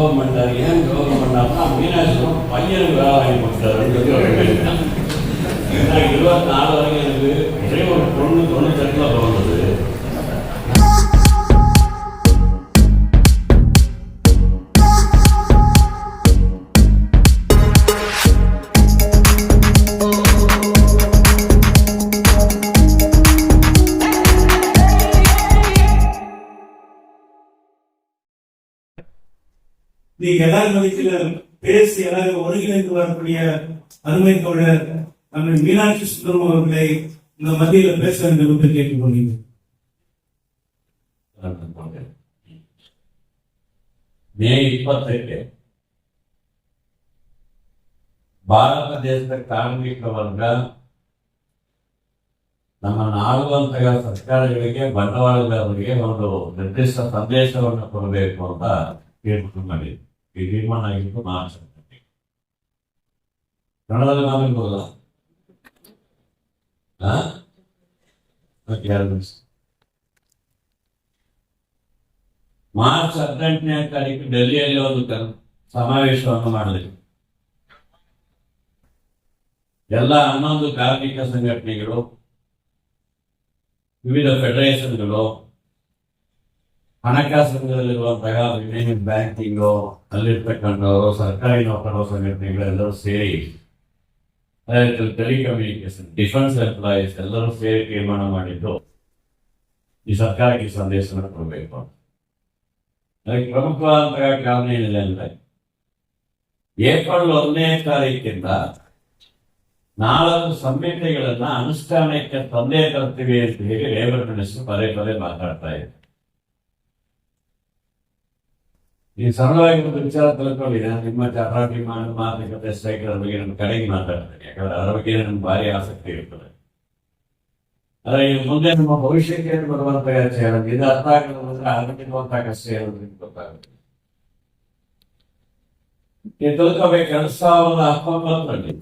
Government ஏன் கவர்மெண்ட்னா மீனாட்சி பையனுக்கு வேலை வாங்கி கொடுத்தாருன்னு சொல்லி 24 வரைக்கும் எனக்கு ஒரே ஒரு பொண்ணு 98 பிறந்தது. நீங்க எல்லாரும் பேசி எல்லாரும் ஒருங்கிணைந்து வரக்கூடிய அருமை தோழர் நம்ம மீனாட்சி சுந்தரம் அவர்களை இந்த மத்தியில் பேச வேண்டும் என்று கேட்டுக்கொண்டீங்க. மே 28 ಭಾರತ ದೇಶದ ಕಾರ್ಮಿಕ ವರ್ಗ ನಮ್ಮ ಆಳುವಂತಹ ಸರ್ಕಾರಗಳಿಗೆ ಬಂಡವಾಳಗಾರರಿಗೆ ಒಂದು ನಿರ್ದಿಷ್ಟ ಸಂದೇಶವನ್ನು ಕೊಡಬೇಕು ಅಂತ ತೀರ್ಮಾನ ಮಾಡಿದ್ವಿ. ಈ ತೀರ್ಮಾನ ಆಗಿದ್ದು ಮಾರ್ಚ್ ಕನ್ನಡದಲ್ಲಿ ನಾವಿರ್ಬೋದಲ್ಲ ಮಾರ್ಚ್ 18ನೇ ತಾರೀಕು ಡೆಲ್ಲಿಯಲ್ಲಿ ಒಂದು ಸಮಾವೇಶವನ್ನು ಮಾಡಿದ್ವಿ. ಎಲ್ಲ 11 ಕಾರ್ಮಿಕ ಸಂಘಟನೆಗಳು, ವಿವಿಧ ಫೆಡರೇಷನ್ಗಳು, ಹಣಕಾಸು ರಂಗದಲ್ಲಿರುವಂತಹ ಯೂನಿಯನ್ ಬ್ಯಾಂಕಿಂಗು, ಅಲ್ಲಿರ್ತಕ್ಕಂಥವರು, ಸರ್ಕಾರಿ ನೌಕರರ ಸಂಘಟನೆಗಳೆಲ್ಲರೂ ಸೇರಿ, ಟೆಲಿಕಮ್ಯುನಿಕೇಶನ್, ಡಿಫೆನ್ಸ್ ಎಂಪ್ಲಾಯೀಸ್ ಎಲ್ಲರೂ ಸೇರಿ ತೀರ್ಮಾನ ಮಾಡಿದ್ದು ಈ ಸರ್ಕಾರಕ್ಕೆ ಸಂದೇಶವನ್ನು ಕೊಡಬೇಕು. ಅದಕ್ಕೆ ಪ್ರಮುಖವಾದಂತಹ ಕಾರಣ ಏನಿದೆ ಅಂದ್ರೆ ಏಪ್ರಿಲ್ 1ನೇ ತಾರೀಕಿಂದ 4 ಸಂಹಿತೆಗಳನ್ನ ಅನುಷ್ಠಾನಕ್ಕೆ ತಂದೆ ತರ್ತೀವಿ ಅಂತ ಹೇಳಿ ಲೇಬರ್ ಮಿನಿಸ್ಟರ್ ಪದೇ ಪದೇ ಮಾತಾಡ್ತಾ ಇದೆ. ಈ ಸರಳವಾಗಿ ಒಂದು ವಿಚಾರ ತಿಳ್ಕೊಳ್ಳಿ. ನಿಮ್ಮ ಅಭಿಮಾನ ಮಾತುಕತೆ ಸ್ಟ್ರೈಕರ್ ಬಗ್ಗೆ ನಮ್ಮ ಕಡೆಗೆ ಮಾತಾಡ್ತೇನೆ, ಯಾಕಂದ್ರೆ ಅದರ ಬಗ್ಗೆ ನಮ್ಗೆ ಭಾರಿ ಆಸಕ್ತಿ ಇರ್ತದೆ. ಆದ್ರೆ ಈ ಮುಂದೆ ನಮ್ಮ ಭವಿಷ್ಯಕ್ಕೆ ಬರುವಂತಹ ಚಾಲೆಂಜ್ ಇದು ಅರ್ಥ ಆಗಲಿಲ್ಲ ಅದಕ್ಕಿರುವಂತಹ ಕಷ್ಟ ಇರೋದ್ರಿಂದ ಗೊತ್ತಾಗುತ್ತೆ. ನೀವು ತಿಳ್ಕೋಬೇಕು, 2019ರಲ್ಲಿ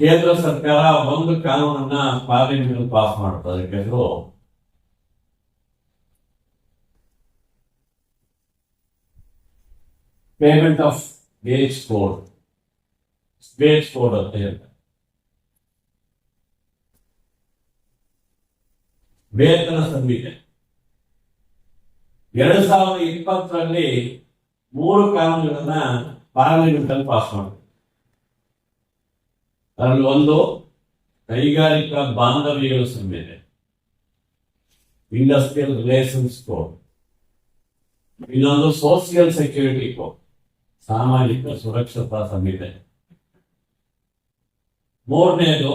ಕೇಂದ್ರ ಸರ್ಕಾರ ಒಂದು ಕಾನೂನನ್ನ ಪಾರ್ಲಿಮೆಂಟ್ ಪಾಸ್ ಮಾಡ್ತದೆ. ಅದಕ್ಕೆ ಪೇಮೆಂಟ್ ಆಫ್ ವೇಜ್ ಕೋಡ್ ಅಂತ ಹೇಳ್ತಾರೆ. ವೇತನ ಸಂಹಿತೆ 2020ರಲ್ಲಿ 3 ಕಾನೂನುಗಳನ್ನ ಪಾರ್ಲಿಮೆಂಟ್ ಅಲ್ಲಿ ಪಾಸ್ ಮಾಡಿದೆ. ಅದರಲ್ಲಿ ಒಂದು ಕೈಗಾರಿಕಾ ಬಾಂಧವ್ಯಗಳ ಸಂಹಿತೆ, ಇಂಡಸ್ಟ್ರಿಯಲ್ ರಿಲೇಷನ್ಸ್ ಕೋಡ್, ಇನ್ನೊಂದು ಸೋಷಿಯಲ್ ಸೆಕ್ಯೂರಿಟಿ ಕೋಡ್, ಸಾಮಾಜಿಕ ಸುರಕ್ಷತಾ ಸಂಹಿತೆ, 3ನೇದು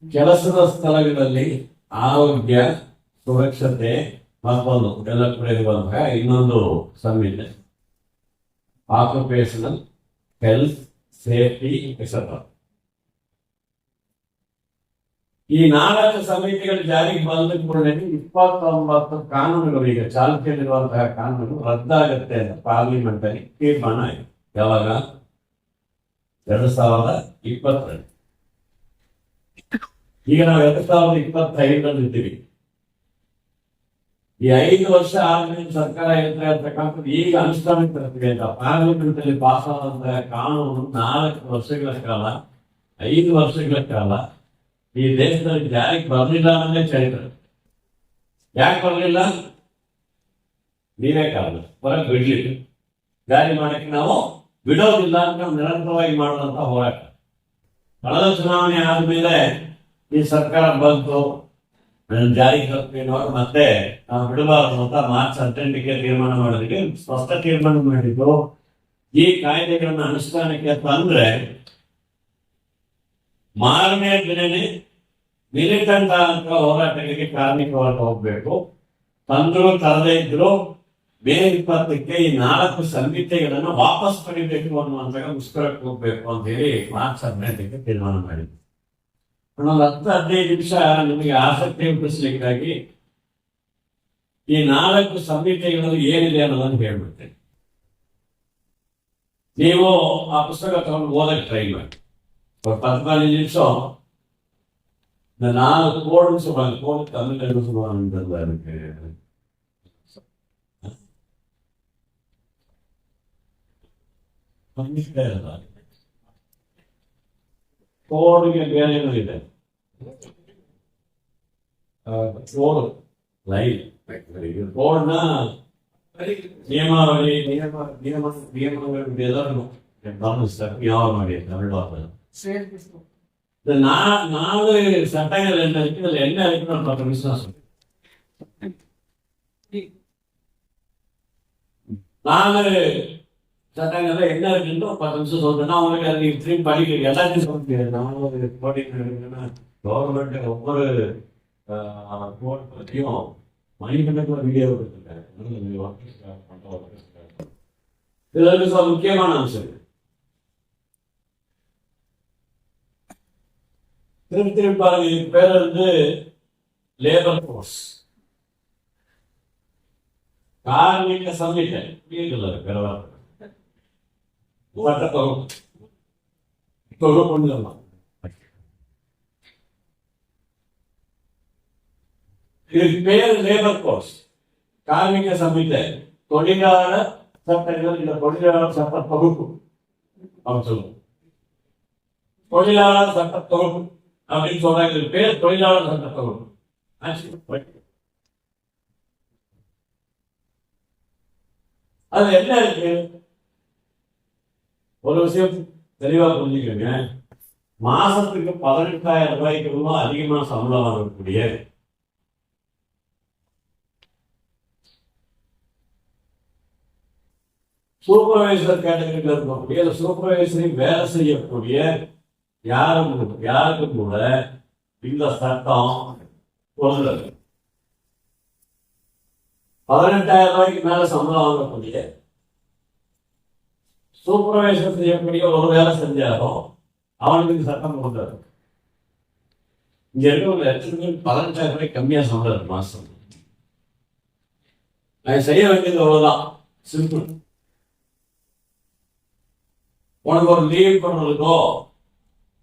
ಕೆಲಸದ ಸ್ಥಳಗಳಲ್ಲಿ ಆರೋಗ್ಯ ಸುರಕ್ಷತೆ ಮತ್ತೊಂದು ಎಲ್ಲ ಕೂಡ ಇರುವಂತಹ ಇನ್ನೊಂದು ಸಂಹಿತೆ, ಆಕ್ಯುಪೇಷನಲ್ ಹೆಲ್ತ್ ಸೇಫ್ಟಿ ಎಕ್ಸೆಟ್ರಾ. ಈ 4 ಸಮಿತಿಗಳು ಜಾರಿಗೆ ಬಂದ ಕೂಡಲೇ 29 ಕಾನೂನುಗಳು, ಈಗ ಚಾಲ್ತಿಯಲ್ಲಿರುವಂತಹ ಕಾನೂನು ರದ್ದಾಗುತ್ತೆ ಅಂತ ಪಾರ್ಲಿಮೆಂಟ್ ಅಲ್ಲಿ ತೀರ್ಮಾನ ಆಯಿತು. ಯಾವಾಗ? 2020ರಲ್ಲಿ. ಈಗ ನಾವು 2025ರಲ್ಲಿ ಇದ್ದೀವಿ. ಈ 5 ವರ್ಷ ಆದ್ಮೇಲೆ ಸರ್ಕಾರ ಹೇಳ್ತಾ ಇರ್ತಕ್ಕಂಥದ್ದು ಈಗ ಅನುಷ್ಠಾನಕ್ಕೆ ತರ್ತೀವಿ ಅಂತ. ಪಾರ್ಲಿಮೆಂಟ್ ಅಲ್ಲಿ ಪಾಸ್ ಆದಂತಹ ಕಾನೂನು 4 ವರ್ಷಗಳ ಕಾಲ, 5 ವರ್ಷಗಳ ಕಾಲ ಈ ದೇಶದಲ್ಲಿ ಜಾರಿಗೆ ಬರಲಿಲ್ಲ ಅನ್ನೋದೇ ಚರಿತ್ರೆ. ಯಾಕೆ ಬರಲಿಲ್ಲ? ನೀವೇ ಕಾರಣ. ಹೊರಗೆ ಬಿಡ್ಲಿಲ್ಲ. ಜಾರಿ ಮಾಡಕ್ಕೆ ನಾವು ಬಿಡೋದಿಲ್ಲ ಅಂತ ನಿರಂತರವಾಗಿ ಮಾಡುವಂತ ಹೋರಾಟ. ಕಳೆದ ಚುನಾವಣೆ ಆದ್ಮೇಲೆ ಈ ಸರ್ಕಾರ ಬಂತು, ಜಾರಿಗೆ ತರ್ತೀವಿ ನೋಡಿ, ಮತ್ತೆ ನಾವು ಬಿಡಬಾರದು ಅಂತ ಮಾರ್ಚ್ 18ಕ್ಕೆ ತೀರ್ಮಾನ ಮಾಡೋದಕ್ಕೆ ಸ್ಪಷ್ಟ ತೀರ್ಮಾನ ಮಾಡಿದ್ದು. ಈ ಕಾಯ್ದೆಗಳನ್ನ ಅನುಷ್ಠಾನಕ್ಕೆ ತಂದ್ರೆ ಮಾರನೇ ದಿನನೇ ಮಿಲಿಟೆಂಟ್ ಅಂತ ಹೋರಾಟಗಳಿಗೆ ಕಾರ್ಮಿಕ ವರ್ಗ ಹೋಗ್ಬೇಕು. ತಂದ್ರು ತರದೇ ಇದ್ರು ಮೇ 20ಕ್ಕೆ ಈ 4 ಸಂಹಿತೆಗಳನ್ನು ವಾಪಸ್ ಪಡಿಬೇಕು ಅನ್ನುವಂತಹ ಮುಷ್ಕರಕ್ಕೆ ಹೋಗ್ಬೇಕು ಅಂತ ಹೇಳಿ ಮಾರ್ಚ್ 18ಕ್ಕೆ ತೀರ್ಮಾನ ಮಾಡಿದ್ವಿ. ಒಂದು 10-15 ನಿಮಿಷ ನಿಮಗೆ ಆಸಕ್ತಿ ಹುಟ್ಟಿಸ್ಲಿಕ್ಕಾಗಿ ಈ 4 ಸಂಹಿತೆಗಳಲ್ಲಿ ಏನಿದೆ ಅನ್ನೋದನ್ನು ಹೇಳ್ಬಿಡ್ತೇನೆ. ನೀವು ಆ ಪುಸ್ತಕ ತಗೊಂಡು ಓದಕ್ಕೆ ಟ್ರೈ ಮಾಡಿ. 15 ನಿಮಿಷ 4 ಕೋಡ್ ತಮಿಳು பண்ணிக்கிட்டே இருந்தாங்க. கோடுங்க வேலைகள் இல்லை, கோடு லைன் கோடுனா நியமாவளி நியமங்கள் எதாவது தமிழ் வார்த்தை. இந்த 4 சட்டங்கள் என்ன இருக்கு, இதுல என்ன இருக்குன்னு ஒரு 10 நிமிஷம் நான் சொல்றேன். 4 சட்டங்கள்ல என்ன இருக்குன்னு ஒரு 10 நிமிஷம் சொல்றேன்னா அவங்களுக்கு அது திரும்பி படிக்க எல்லாத்தையும் சொல்ல முடியாது. நான் ஒரு போட்டிங்கன்னா கவர்மெண்ட் ஒவ்வொரு கோட் பற்றியும் மணிக்கணக்கில் வீடியோ கொடுத்துருக்காங்க. இதுல சில முக்கியமான அம்சம் திருப்பி பாருங்க. இதுக்கு பேர் வந்து லேபர் ஃபோர்ஸ், கார்மிக சமிட்டை கொண்டுலாம். இதுக்கு பேர் லேபர் ஃபோர்ஸ், கார்மிக சமிட்டை, தொழிலாளர் சட்டங்கள், இந்த தொழிலாளர் சட்ட தொகுப்பு அவங்க சொல்லுவோம். தொழிலாளர் சட்ட தொகுப்பு அப்படின்னு சொல்றாங்க. இதுக்கு பேர் தொழிலாளர் சட்ட தொகுப்பு. அது என்ன இருக்கு, ஒரு விஷயம் தெளிவா புரிஞ்சுக்கோங்க. மாசத்துக்கு 18,000 ரூபாய்க்கு அதிகமான சம்பளம் வாங்கக்கூடிய சூப்பர்வைசர் கேட்டகரியில் இருக்கக்கூடிய சூப்பர்வைசரி வேலை செய்யக்கூடிய யாருக்கும் கூட இந்த சட்டம் பொருள் 18,000 ரூபாய்க்கு மேல சம்பளம் வாங்கக்கூடிய சூப்பர்வைசர் செய்யக்கூடிய ஒரு வேலை செஞ்சாலும் அவனுக்கு இந்த சட்டம் கொண்டு இங்க இருக்க ஒரு 18,000 ரூபாய்க்கு கம்மியா சம்பளம் இருக்கு மாசம். நான் செய்ய வேண்டியது அவ்வளவுதான், சிம்பிள். உனக்கு ஒரு லீவ் பண்ணுறதுக்கோ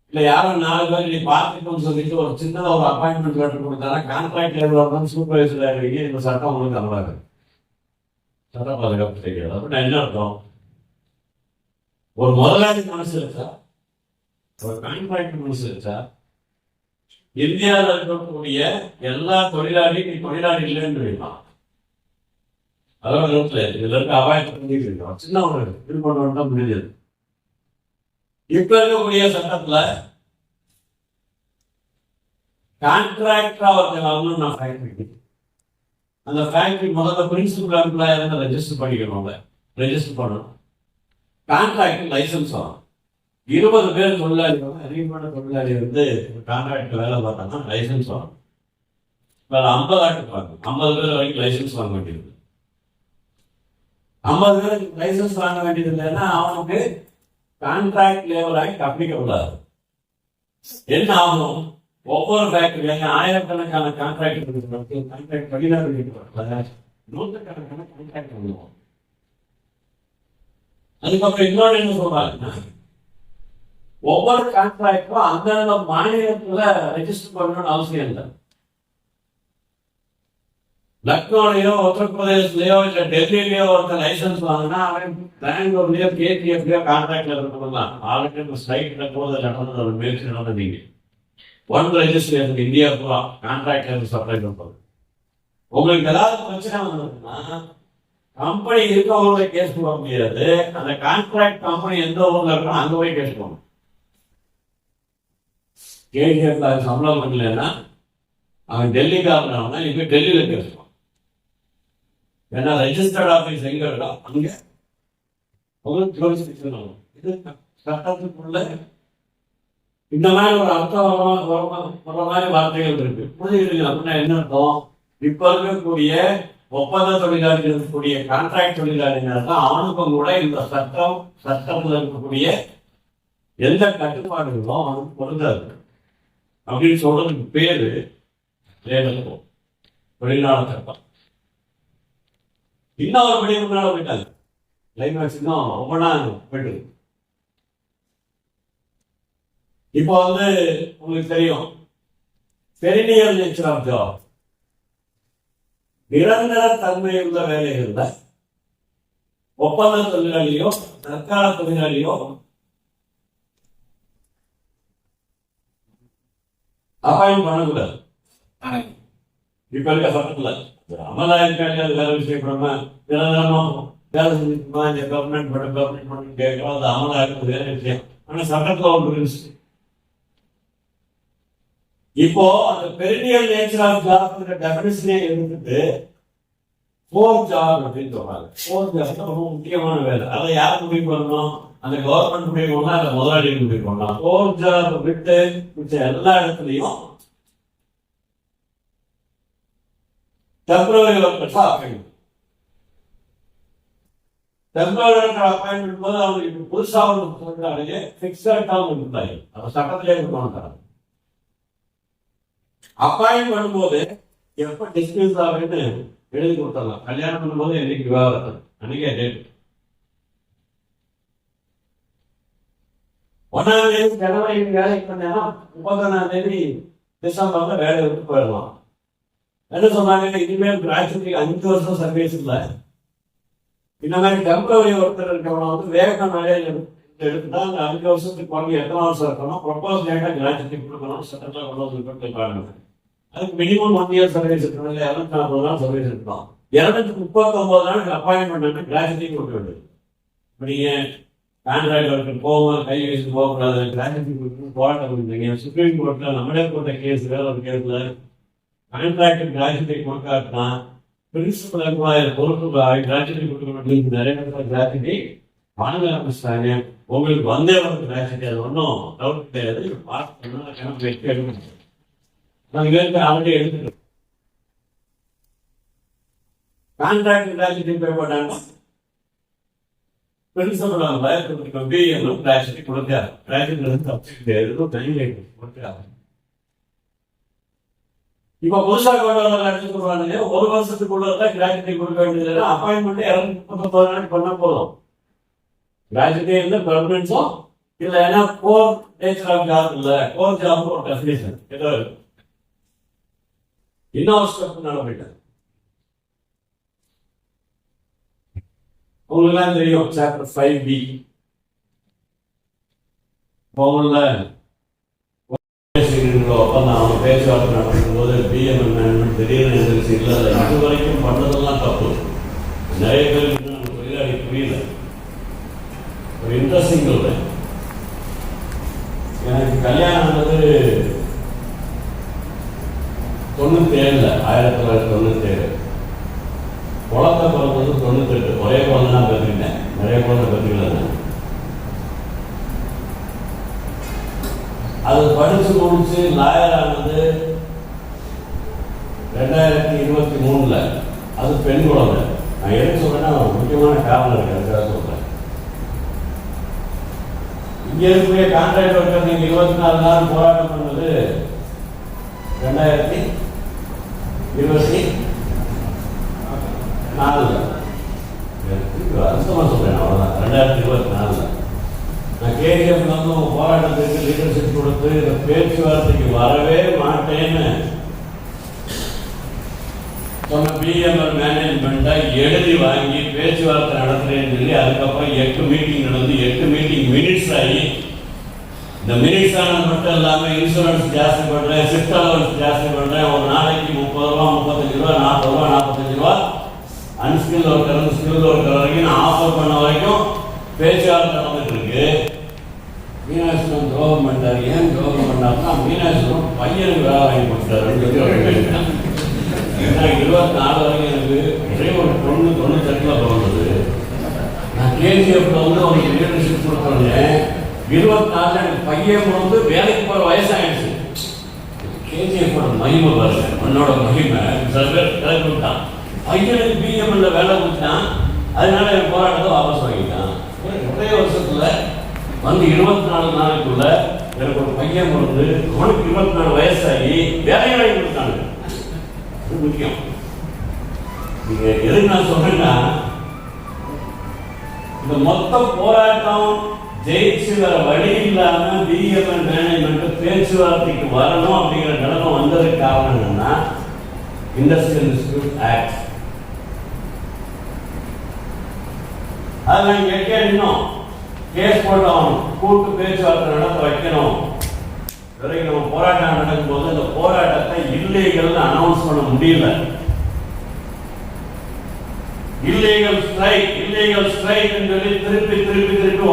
இல்லை யாரும் 4 பேர் நீ பார்த்துக்கணும்னு சொல்லிட்டு ஒரு சின்னதாக ஒரு அப்பாயின்மெண்ட் லெட்டர் கொடுத்தாரா கான்ட்ராக்ட் லேபர் சூப்பர்வைசர் இந்த சட்டம் உங்களுக்கு தருவாங்க. சட்ட பாதுகாப்பு தெரியாது அப்படின்னு என்ன அர்த்தம்? ஒரு முதலாளி மனசு இருக்கா, ஒரு கான்ட்ராக்ட் மனசு இருக்கா, இந்தியாவில் இருக்கக்கூடிய எல்லா தொழிலாளியும் நீ தொழிலாளி இல்லைன்னு சொல்லலாம். அதாவது இதுல இருக்க அபாயத்தை சின்ன ஒரு இது பண்ண முடியாது. இப்ப இருக்கக்கூடிய சட்டத்துல கான்ட்ராக்டரா ஒருத்தர் நான் ஃபேக்டரி, அந்த ஃபேக்டரி முதல்ல பிரின்சிபல் எம்ப்ளாயர் ரெஜிஸ்டர் பண்ணிக்கணும். ரெஜிஸ்டர் பண்ணணும். கான்ட்ராக்ட் லைசன்ஸ் வரும். 20 பேர் தொழிலாளி அதிகமான தொழிலாளி வந்து கான்ட்ராக்ட் வேலை பார்த்தாங்கன்னா லைசன்ஸ் வரும். 50 ஆட்டுக்கு வாங்க, 50 பேர் வரைக்கும் லைசன்ஸ் வாங்க வேண்டியது. 50 பேருக்கு லைசன்ஸ் வாங்க வேண்டியது இல்லைன்னா அவனுக்கு கான்ட்ராக்ட் லேபர் ஆக்ட் அப்ளிகபிளாது. என்ன ஆகும், ஒவ்வொரு ஃபேக்டரியிலையும் ஆயிரக்கணக்கான கான்ட்ராக்ட் கான்ட்ராக்ட் வெளிநாடு நூற்றுக்கணக்கான கான்ட்ராக்ட் பண்ணுவோம். அதுக்கப்புறம் இன்னொரு என்ன சொல்றாங்கன்னா ஒவ்வொரு கான்ட்ராக்டும் அந்தந்த மாநிலத்துல ரெஜிஸ்டர் பண்ணணும்னு அவசியம் இல்லை. லக்னோலயோ உத்தரப்பிரதேசலயோ இல்ல டெல்லியிலயோ ஒருத்தர் லைசன்ஸ் வாங்கினா அவன் பெங்களூர்லயோ கேடிஎஃப்லயோ கான்ட்ராக்ட்ல இருக்கணும்தான். ஆளுக்கு ஸ்ட்ரைக்ல போறது நடந்தது, ஒரு முயற்சி நடந்தீங்க. ஒன் ரெஜிஸ்ட்ரேஷன் இந்தியா பூரா கான்ட்ராக்ட் சப்ளை பண்ணுறது. உங்களுக்கு ஏதாவது பிரச்சனை வந்ததுன்னா கம்பெனி இருக்கவங்களோட கேஸ் போட முடியாது. அந்த கான்ட்ராக்ட் கம்பெனி எந்த ஊர்ல இருக்கணும் அங்க போய் கேஸ் போகணும். கேடிஎஃப்ல சம்பளம் பண்ணலன்னா அவன் டெல்லிக்காரனா இப்ப டெல்லியில கேஸ் போகணும். ஏன்னா ரெஜிஸ்டர்ட் ஆபீஸ் எங்க இருக்கா அங்க உங்களுக்கு இது சட்டத்துக்குள்ள இந்த மாதிரி ஒரு அர்த்தம் மாதிரி வார்த்தைகள் இருக்கு. புரியுது அப்படின்னா என்ன அர்த்தம்? இப்ப இருக்கக்கூடிய ஒப்பந்த தொழிலாளிகள் இருக்கக்கூடிய கான்ட்ராக்ட் தொழிலாளிகள் தான் அவனுக்கும் கூட இந்த சட்டத்தில் இருக்கக்கூடிய எந்த கட்டுப்பாடுகளும் அவனுக்கு பொருந்தாது அப்படின்னு சொல்றதுக்கு பேரு தொழிலாளர் சட்டம். இன்னொரு படி முன்னாடி போயிட்டாங்க. கிளைமேக்ஸ் இன்னும் ரொம்ப நாள் போயிட்டு. இப்போ உங்களுக்கு தெரியும் பெரினியல் நேச்சர் ஆஃப் ஜாப், நிரந்தர தன்மையுள்ள வேலைகள்ல ஒப்பந்த தொழிலாளியோ தற்கால தொழிலாளியோ அபாயம் பண்ணக்கூடாது. இப்ப இருக்க சட்டத்துல அமலாயிருக்காங்க, அது வேற விஷயம். தினமும் வேலை செஞ்சுமா இந்த கவர்மெண்ட் பண்ண கேட்கிறோம், அது அமலாயிருக்கும் வேற விஷயம். ஆனா சட்டத்துல ஒன்று இருந்துச்சு. இப்போ அந்த பெரினியல் நேச்சர் ஆஃப் ஜாப் டெபினிஷனே இருந்துட்டு ஃபோர் ஜாப் அப்படின்னு சொல்றாங்க. ஃபோர் ஜாப் ரொம்ப முக்கியமான வேலை. அதை யார் முடிவு பண்ணணும்? அந்த கவர்மெண்ட் முடிவு பண்ணா, அந்த முதலாளி முடிவு பண்ணலாம். ஃபோர் ஜாப் விட்டு எல்லா இடத்துலையும் டெம்பரரி ஒர்க்கர்ஸா அப்பாயின்மெண்ட். டெம்பரரி ஒர்க்கர் அப்பாயின்மெண்ட் போது அவங்களுக்கு புதுசா ஒன்று சொல்றாங்க, பிக்ஸட் டேர்ம் எம்ப்ளாயி. அப்ப சட்டத்திலே இருக்க அப்பாயின்ட் பண்ணும்போது எப்ப டிஸ்மிஸ் ஆகுன்னு எழுதி கொடுத்துடலாம். கல்யாணம் பண்ணும்போது என்னைக்கு விவாதம் அன்னைக்கே டேட். 1ஆம் தேதி ஜனவரி வேலைக்கு பண்ணா 31ஆம் தேதி டிசம்பர்ல வேலையை விட்டு போயிடலாம். என்ன சொன்னாங்க, இனிமேல் கிராஜுவேட்டி 5 வருஷம் சர்வீஸ் இல்லை. இந்த மாதிரி டெம்பரரி ஒருத்தர் இருக்கவங்க வந்து வேகம் வேலையில எடுத்துட்டா அந்த 5 வருஷத்துக்கு குறைஞ்ச எத்தனை வருஷம் இருக்கணும், ப்ரொபோஸ் டேட்டா கிராஜுவேட்டி கொடுக்கணும், சட்டத்தில் கொண்டு வந்து அதுக்கு மினிமம் 1 இயர் சர்வீஸ் இருக்கணும். 240 நாள் சர்வீஸ் இருக்கணும். 239 நாளுக்கு அப்பாயின்மெண்ட் கிராஜுவேட்டி கொடுக்க வேண்டியது. இப்போ நீங்க கான்ட்ராக்ட் ஒர்க்கர் போவோம், கை வச்சு போகக்கூடாது, கிராஜுவேட்டி கொடுக்கணும், போராட்டம் பண்ணுறீங்க. சுப்ரீம் கோர்ட்ல நம்மளே போட்ட கேஸ் வேற ஒரு கேஸ்ல கான்ட்ராக்ட் கிராஜுவேட்டி கொடுக்காட்டுனா பிரின்சிபல் பொறுப்பு கிராஜுவேட்டி கொடுக்க வேண்டியது. நிறைய இடத்துல கிராஜுவேட்டி வழங்க ஆரம்பிச்சிட்டாங்க. உங்களுக்கு வந்தே ஒரு கிராஜுவேட்டி, அது ஒன்றும் டவுட் கிடையாது. பார்த்து கணக்கு வச்சு எடுக்கணும். நாங்கள் ஆல்ரெடி எடுத்துட்டோம். கான்ட்ராக்ட் கிராஜுவேட்டி பே பண்ணாங்க. பிரின்சிபல் பிஎம் கிராஜுவேட்டி கொடுத்தாரு. கிராஜுவேட்டி தப்பு தனி கொடுத்தாரு. இப்ப புதுசா கொண்டு வர சொல்றாங்க, 1 வருஷத்துக்குள்ள கிராஜுவேட்டி கொடுக்க வேண்டியது. அப்பாயின்மெண்ட் 239 நாள் பண்ண போதும். கிராஜுவேட்டி இருந்தா பெர்மனன்ஸும் இல்ல. ஏன்னா கோர் நேச்சர் ஆஃப் ஜாப் இல்ல, கோர் ஜாப் ஒரு டெஃபினிஷன் ஏதோ இன்னொரு ஸ்டெப் நடப்பிட்டேன். உங்களுக்கு தெரியும் சாப்டர் 5B போகல ஒப்பந்தம் பேச்சுவார்த்தை நடக்கும் போது பிஎம் மேனேஜ்மெண்ட் திடீர்னு எதிர்த்து இல்லை. இது வரைக்கும் பண்ணதெல்லாம் தப்பு. நிறைய பேருக்கு நம்ம தொழிலாளி புரியல. ஒரு இன்ட்ரெஸ்டிங் சொல்றேன். எனக்கு கல்யாணம் ஆனது 97, 1997. குழந்தை பிறந்தது 98. ஒரே குழந்தை தான் பெற்றுக்கிட்டேன். நிறைய குழந்தை பெற்றுக்கல. அது படிச்சு முடிச்சு லாயர் ஆனது 2023. அது பெண் குழந்தை. நான் எதுக்கு சொல்றேன்னா முக்கியமான காரணம் இருக்கு, அதுக்காக சொல்றேன். இங்க இருக்கக்கூடிய கான்ட்ராக்ட் ஒர்க்கர் நீங்க 24 நாள் போராட்டம் பண்ணது 2024. அர்த்தமா சொல்றேன், அவ்வளவுதான். 2024 நான் கேடிஎஃப் வந்து போராட்டத்துக்கு லீடர்ஷிப் கொடுத்து இந்த பேச்சுவார்த்தைக்கு வரவே மாட்டேன்னு சொன்ன பிஎம்எல் மேனேஜ்மெண்ட்டை எழுதி வாங்கி பேச்சுவார்த்தை நடத்துறேன்னு சொல்லி அதுக்கப்புறம் 8 மீட்டிங் நடந்து 8 மீட்டிங் மினிட்ஸ் ஆகி, இந்த மினிட்ஸ் ஆனது மட்டும் இல்லாமல் இன்சூரன்ஸ் ஜாஸ்தி பண்ணுறேன், ஷிஃப்ட் அலவன்ஸ் ஜாஸ்தி பண்ணுறேன், ஒரு நாளைக்கு 30 ரூபா, 35 ரூபா, 40 ரூபா, 45 ரூபா, அன்ஸ்கில் ஒர்க்கர் ஸ்கில் ஒர்க்கர் வரைக்கும் நான் ஆஃபர் பண்ண வரைக்கும் பேச்சுவார்த்தை நடந்துட்டு இருக்கு. மீனாட்சிபுரம் துரோகம் பண்ணிட்டாரு. ஏன் துரோகம் பண்ணாருன்னா, மீனாட்சிபுரம் பையனுக்கு வேலை வாங்கி கொடுத்தாருன்னு சொல்லி ஒரு பேசினேன். 24 வரைக்கும் எனக்கு ஒரே ஒரு பொண்ணு 98 பிறந்தது. நான் கேசிஎஃப்ல வந்து அவனுக்கு லீடர்ஷிப் கொடுத்தோன்னே 24 எனக்கு பையன் வந்து வேலைக்கு போகிற வயசாகிடுச்சு. கேசிஎஃபோட மகிமை பாருங்க, உன்னோட மகிமை. சில பேர் கிளப்பி விட்டான், பையனுக்கு பிஎம்எல்ல வேலை கொடுத்தான், அதனால என் போராட்டத்தை வாபஸ் வாங்கிட்டான். ஒரே வருஷத்துல வந்து 24 நாளுக்குள்ள எனக்கு ஒரு பையன் வந்து அவனுக்கு 24 வயசாகி வேலை வாங்கி கொடுத்தாங்க. அது முக்கியம். நீங்க எதுக்கு நான் சொல்றேன்னா, இந்த மொத்த போராட்டம் ஜெயிச்சு வர வழி இல்லாம பிஎம்எல் மேனேஜ்மெண்ட் பேச்சுவார்த்தைக்கு வரணும் அப்படிங்கிற நிலைமை வந்ததுக்கு காரணம் என்னன்னா, இண்டஸ்ட்ரியல் டிஸ்பியூட் ஆக்ட். அதெல்லாம் கெட்டியா இன்னும் கேஸ் போட்டாகணும், கூட்டு பேச்சுவார்த்தை நடத்த வைக்கணும். வரைக்கும் நம்ம போராட்டம் நடக்கும்போது இந்த போராட்டத்தை இல்லீகல் அனௌன்ஸ் பண்ண முடியல. இல்லீகல் ஸ்ட்ரைக் சொல்லி திருப்பி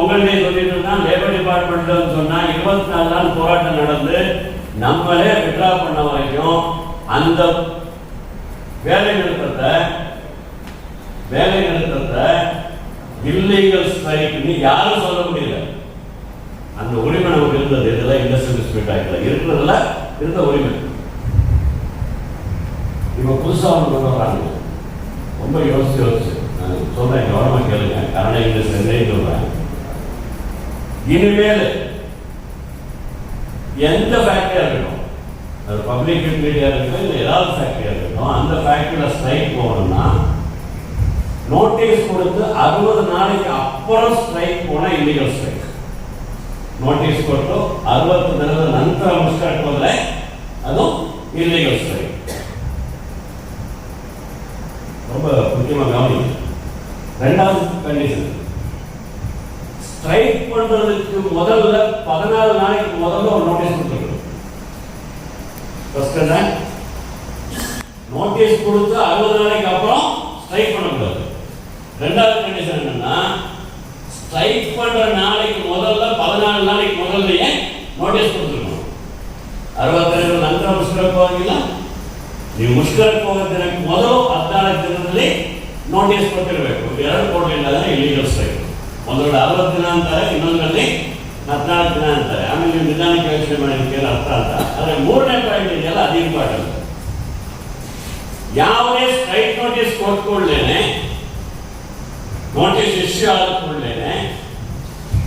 உங்களே சொல்லிட்டு இருந்தா லேபர் டிபார்ட்மெண்ட்ல சொன்னா 24 நாள் போராட்டம் நடந்து நம்மளே வித்ரா பண்ண வரைக்கும் அந்த வேலை நிறுத்தத்தை இல்லீகல் ஸ்ட்ரைக்னு யாரும் சொல்ல முடியல. அந்த உரிமை நமக்கு இருந்தது. இதெல்லாம் இண்டஸ்ட்ரியல் டிஸ்பியூட் ஆக்ட்ல இருக்கிறதுல இருந்த உரிமை. இப்ப புதுசா ஒன்று கொண்டு வராங்க. ரொம்ப யோசிச்சு நான் சொல்றேன், கவனமா கேளுங்க. கனடா இண்டஸ்ட்ரி சொல்றேன். இனிமேல் எந்த ஃபேக்டரியா இருக்கட்டும், அது பப்ளிக் யூட்டிலிட்டியா இருக்கட்டும், இல்லை ஏதாவது ஃபேக்டரியா இருக்கட்டும், அந்த ஃபேக்டரியில ஸ்ட்ரைக் போகணும்னா நோட்டீஸ் கொடுத்து 60 நாளைக்கு அப்புறம் ஸ்ட்ரைக் போனா இல்லீகல் ಸ್ಟ್ರೈಕ್. ನೋಟಿಸ್ ಕೊಟ್ಟು 60 ದಿನದ ನಂತರ ಮುಷ್ಕರಕ್ಕೆ ಹೋದ್ರೆ ಅದು இல்லீகல் ಸ್ಟ್ರೈಕ್. ரொம்ப முக்கியமாக கவனிங்க. ரெண்டாவது கண்டிஷன், ஸ்ட்ரைக் பண்றதுக்கு முதல்ல 14 நாளைக்கு முதல்ல ஒரு நோட்டீஸ் கொடுத்துருக்கணும். நோட்டீஸ் கொடுத்து 60 நாளைக்கு அப்புறம் ஸ்ட்ரைக் பண்ணக்கூடாது. ரெண்டாவது கண்டிஷன் என்னன்னா, ஸ்ட்ரைக் பண்ற நாளைக்கு முதல்ல 14 நாளைக்கு முதல்லயே நோட்டீஸ் கொடுத்துருக்கணும். 60 ದಿನಗಳ ನಂತರ ಮುಷ್ಕರಕ್ಕೆ ಹೋಗಿಲ್ಲ, ನೀವು ಮುಷ್ಕರಕ್ಕೆ ಹೋಗೋ ದಿನಕ್ಕೆ ಮೊದಲು 14 ದಿನದಲ್ಲಿ ನೋಟಿಸ್ ಕೊಟ್ಟಿರಬೇಕು. ಎರಡು ಕೊಡಲಿಲ್ಲ ಅಂದ್ರೆ ಇಲ್ಲೀಗಲ್ ಸ್ಟ್ರೈಕ್. ಒಂದೊಂದು 60 ದಿನ ಅಂತಾರೆ, ಇನ್ನೊಂದರಲ್ಲಿ 14 ದಿನ ಅಂತಾರೆ. ಆಮೇಲೆ ನೀವು ನಿಧಾನಕ್ಕೆ ಯೋಚನೆ ಮಾಡಿದ್ದಕ್ಕೆ ಅರ್ಥ ಅಂತ. ಆದರೆ ಮೂರನೇ ಪಾಯಿಂಟ್ ಇದೆಯಲ್ಲ, ಅದು ಇಂಪಾರ್ಟೆಂಟ್. ಯಾವುದೇ ಸ್ಟ್ರೈಕ್ ನೋಟಿಸ್ ಕೊಟ್ಕೊಳ್ಳೇನೆ, ನೋಟಿಸ್ ಇಶ್ಯೂ ಆದ ಕೂಡಲೇ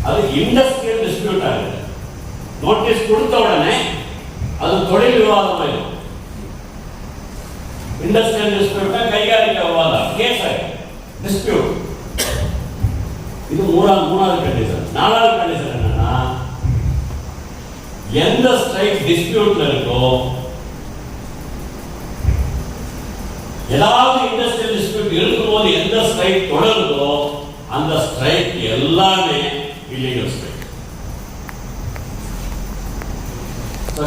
ಅದು ಇಂಡಸ್ಟ್ರಿಯಲ್ ಡಿಸ್ಪ್ಯೂಟ್ ಆಗಿದೆ. ನೋಟಿಸ್ ಕೊಡ್ತ ಉಡನೆ ಅದು ತೊಳಿಲ್ ವಿವಾದವಾಯಿತು. ಇಂಡಸ್ಟ್ರಿಯಲ್ ಡಿಸ್ಪ್ಯೂಟ್, ಕೈಗಾರಿಕಾ ವಿವಾದ, ಕೇಸ್ ಆಗಿದೆ, ಡಿಸ್ಪ್ಯೂಟ್. ಇದು ಮೂರಾவது ಕಂಡೀಷನ್. நாலாவது ಕಂಡೀಷன் என்னன்னா, எந்த ஸ்ட்ரைக் டிஸ்பியூட்ல இருக்கோ, ஏதாவது இண்டஸ்ட்ரியல் டிஸ்பியூட் இருக்கும்போது எந்த ஸ்ட்ரைக் தொடருதோ அந்த ஸ்ட்ரைக் எல்லாமே இல்லீகல் ಸ್ಟ್ರೈಕ್.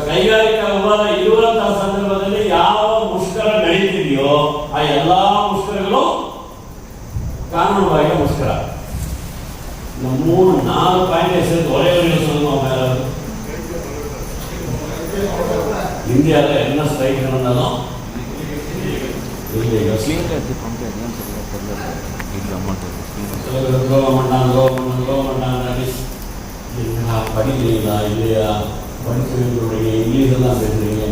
ಕೈಗಾರಿಕಾ ವಿವಾದ ಇರುವಂತಹ ಸಂದರ್ಭದಲ್ಲಿ ಯಾವ ಮುಷ್ಕರ ನಡೀತಿದೆಯೋ ಆ ಎಲ್ಲಾ ಮುಷ್ಕರಗಳು ಕಾನೂನುಬಾಹಿರ ಮುಷ್ಕರ. 3-4 ಪಾಯಿಂಟ್ ಹೆಸರು ஒரே ஒரு சொல்லணும். இந்தியாவில் என்ன ஸ்ட்ரைக் நடந்தாலும் படிக்கிறீங்களா இல்லையா, படிக்கிறவங்களுடைய இங்கிலீஷ் எல்லாம் பேசுறீங்க,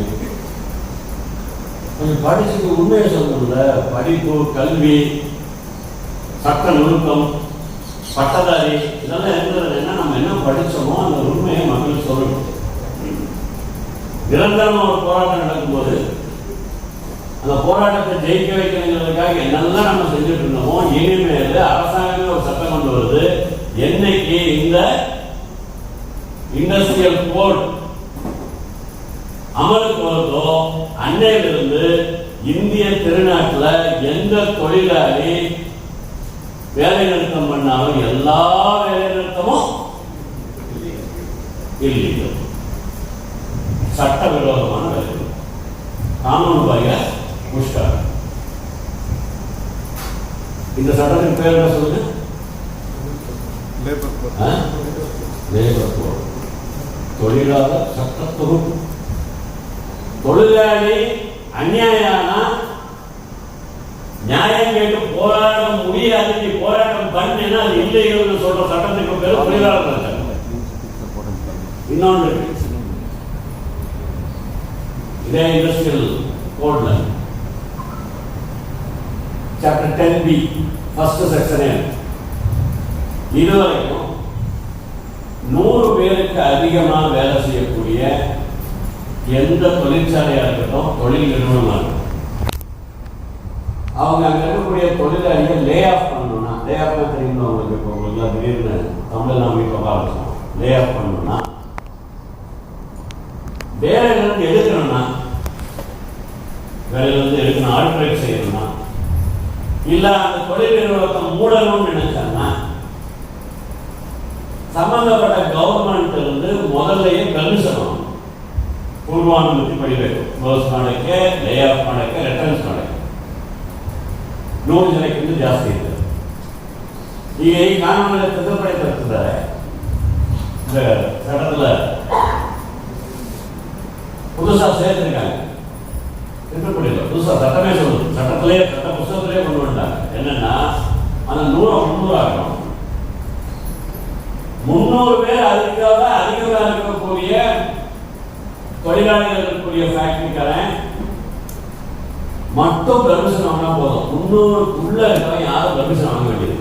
கொஞ்சம் படிச்சுட்டு உண்மையை சொல்லணும்ல. படிப்பு, கல்வி, சட்ட நுணுக்கம், பட்டதாரி இதெல்லாம் இருக்கிறது என்ன, நம்ம என்ன படிச்சோமோ அந்த உண்மையை மக்கள் சொல்லணும். நிரந்தரமா ஒரு போராட்டம் நடக்கும்போது அந்த போராட்டத்தை ஜெயிக்க வைக்கிறதுக்காக என்னெல்லாம் நம்ம செஞ்சுட்டு இருந்தோமோ, இனிமேல் அரசாங்கமே ஒரு சட்டம் கொண்டு வருது. என்னைக்கு இந்த இண்டஸ்ட்ரியல் கோட் அமலுக்கு வருதோ அன்னையிலிருந்து இந்திய திருநாட்டில் எந்த தொழிலாளி வேலை நிறுத்தம் பண்ணாலும் எல்லா வேலை நிறுத்தமும் இல்லீகல், சட்டவிரோதமான வேலை, கானூனுபாய முஷ்கரம். இந்த சட்டத்தின் பேர் என்ன சொல்லுங்க? Labour code. தொழிலாளர் சட்ட தொகுப்பு. தொழிலாளி அநியாயம்னா நியாயம் கேட்டு போராட முடியாது, நீ போராட்டம் பண்ணா அது இல்லைன்னு சொல்ற சட்டத்துக்கு பேர் தொழிலாளர் சட்டம். இன்னொன்று இதே இண்டஸ்ட்ரியல் கோட்ல சாப்டர் 10B ஃபர்ஸ்ட் செக்ஷன் இதுவரைக்கும் 100 பேருக்கு அதிகமாக வேலை செய்யக்கூடிய எந்த தொழிற்சாலையா இருக்கட்டும், தொழில் நிறுவனமா இருக்கட்டும், அவங்க அங்க இருக்கக்கூடிய தொழிலாளிகள் லே ஆஃப் பண்ணணும்னா, லே ஆஃப் தெரியுமா உங்களுக்கு? இப்போ உங்களுக்கு திடீர்னு தமிழ் நாம இப்போ பார்க்கலாம், லே ஆஃப் பண்ணணும்னா வேலையிலிருந்து எடுக்கணும்னா, வேலையிலிருந்து எடுக்கணும், ஆல்ட்ரேட் செய்யணும்னா, இல்ல அந்த தொழில் நிறுவனத்தை மூடணும்னு நினைச்சாங்கன்னா சம்பந்தப்பட்ட கவர்மெண்ட் இருந்து முதல்லயே கமிஷன் ಪೂರ್ವಾನುಮತಿ ಪಡಿಬೇಕು. ಕ್ಲೋಸ್ ಮಾಡೋಕ್ಕೆ, ಲೇ ಆಫ್ ಮಾಡೋಕ್ಕೆ, ರಿಟರ್ನ್ಸ್ ಮಾಡೋಕ್ಕೆ 100 ಜನಕ್ಕಿಂತ ಜಾಸ್ತಿ ಇದೆ. ಈಗ ಈ ಕಾನೂನಲ್ಲಿ ತಿದ್ದುಪಡಿ ತರ್ತಿದ್ದಾರೆ. சட்டத்தில் புதுசாக சேர்த்துருக்காங்க. திட்டப்படி இல்லை, புதுசாக சட்டமே சொல்லுது. சட்ட புத்தகத்திலே கொண்டு வந்துட்டாங்க. என்னன்னா அந்த 100 300 ஆகணும். 300 பேர் அதுக்காக அதிகமாக இருக்கக்கூடிய தொழிலாளிகள் இருக்கக்கூடிய ஃபேக்டரிக்காரன் மட்டும் பெர்மிஷன் வாங்கினா போதும். 300க்குள்ள இருக்கவங்க ಯಾರು பெர்ಮಿಷನ್ வாங்க வேண்டியது.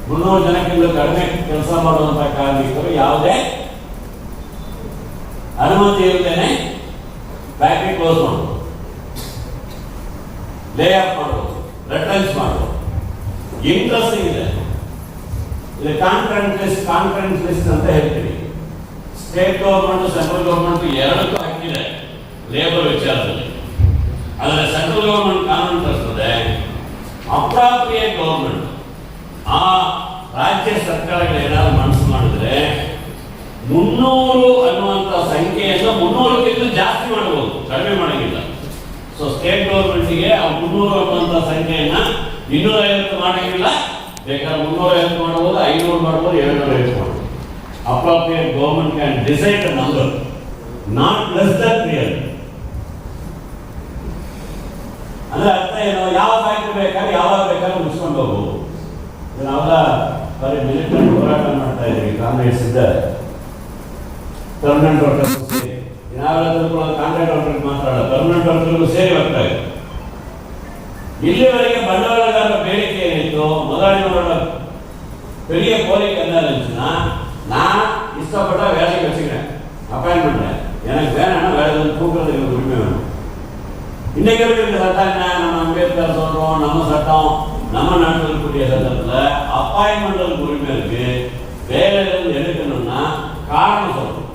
300 ಜನಕ್ಕಿಂತ ಕಡಿಮೆ ಕೆಲಸ ಮಾಡುವಂತಹ ಕಾರ್ಮಿಕರು ಯಾವುದೇ ಅನುಮತಿ ಇಲ್ಲದೇನೆ ಫ್ಯಾಕ್ಟರಿ ಕ್ಲೋಸ್ ಮಾಡೋದು, ಲೇ ಆಫ್ ಮಾಡೋದು, ರಿಟರ್ನ್ಸ್ ಮಾಡೋದು. ಇಂಟ್ರೆಸ್ಟಿಂಗ್ ಇದೆ. ಇದು ಕಾನ್ಕರೆಂಟ್ ಲಿಸ್ಟ್ ಅಂತ ಹೇಳ್ತೀವಿ. ಸ್ಟೇಟ್ ಗವರ್ಮೆಂಟ್, ಸೆಂಟ್ರಲ್ ಗವರ್ಮೆಂಟ್ ಎರಡಕ್ಕೂ ಹಾಕಿದೆ ಲೇಬರ್ ವಿಚಾರದಲ್ಲಿ. ಆದರೆ ಸೆಂಟ್ರಲ್ ಗವರ್ಮೆಂಟ್ ಕಾನೂನು ತರ್ತದೆ, ಅಪ್ರಾಪ್ರಿಯೇಟ್ ಗವರ್ಮೆಂಟ್ ಆ ರಾಜ್ಯ ಸರ್ಕಾರಗಳು ಏನಾದ್ರು ಮನಸ್ಸು ಮಾಡಿದ್ರೆ 300 ಅನ್ನುವಂಥ ಸಂಖ್ಯೆಯನ್ನು 300ಕ್ಕಿಂತ ಜಾಸ್ತಿ ಮಾಡಬಹುದು, ಕಡಿಮೆ ಮಾಡಂಗಿಲ್ಲ. ಸೊ ಸ್ಟೇಟ್ ಗವರ್ಮೆಂಟ್ಗೆ ಆ 300 ಅನ್ನುವಂಥ ಸಂಖ್ಯೆಯನ್ನ 250 ಮಾಡಂಗಿಲ್ಲ. ಬೇಕಾದ್ರೆ 350 ಮಾಡಬಹುದು, 500 ಮಾಡಬಹುದು, 750 ಮಾಡಬಹುದು. Appropriate government can decide the number, not less than 300. ಅಂದ್ರೆ ಅರ್ಥ ಏನು? ಯಾವ ಫ್ಯಾಕ್ಟ್ರಿ ಬೇಕಾದ್ರೆ ಯಾವಾಗ ಬೇಕಾದ್ರೆ ಮುಗಿಸ್ಕೊಂಡು ಹೋಗ್ಬೋದು. ನಾವೆಲ್ಲ ಬರೀ ಮಿಲಿಟರಿ ಹೋರಾಟ ಮಾಡ್ತಾ ಇದ್ದೀವಿ. ಕಾಂಗ್ರೆಸ್ ಇದ್ದಾರೆ, ಪರ್ಮನೆಂಟ್ ವರ್ಕರ್ಸ್ ಸೇರಿ. ನಾವೆಲ್ಲ ಕಾಂಟ್ರಾಕ್ಟ್ ವರ್ಕರ್ಸ್ ಮಾತಾಡೋದು, ಪರ್ಮನೆಂಟ್ ವರ್ಕರ್ಗೂ ಸೇರಿ ಹೋಗ್ತಾ ಇದೆ. ಇಲ್ಲಿವರೆಗೆ ಬಂಡವಾಳಗಾರರ ಬೇಡಿಕೆ ಏನಿತ್ತು, முதலாளிகளோட பெரிய கோரிக்கை என்ன இருந்துச்சுன்னா, நான் இஷ்டப்பட்ட வேலைக்கு வச்சுக்கிறேன், அப்பாயின்மெண்ட் எனக்கு வேணும்னா வேலை தூக்குறதுக்கு எனக்கு உரிமை வேணும். இன்னைக்கு இருக்கிற சட்டம் என்ன? நம்ம அம்பேத்கர் சொல்றோம், நம்ம சட்டம், நம்ம நாட்டில் இருக்கக்கூடிய சட்டத்தில் அப்பாயின்மெண்ட் உரிமை இருக்கு. வேலையிலிருந்து எடுக்கணும்னா காரணம் சொல்லணும்.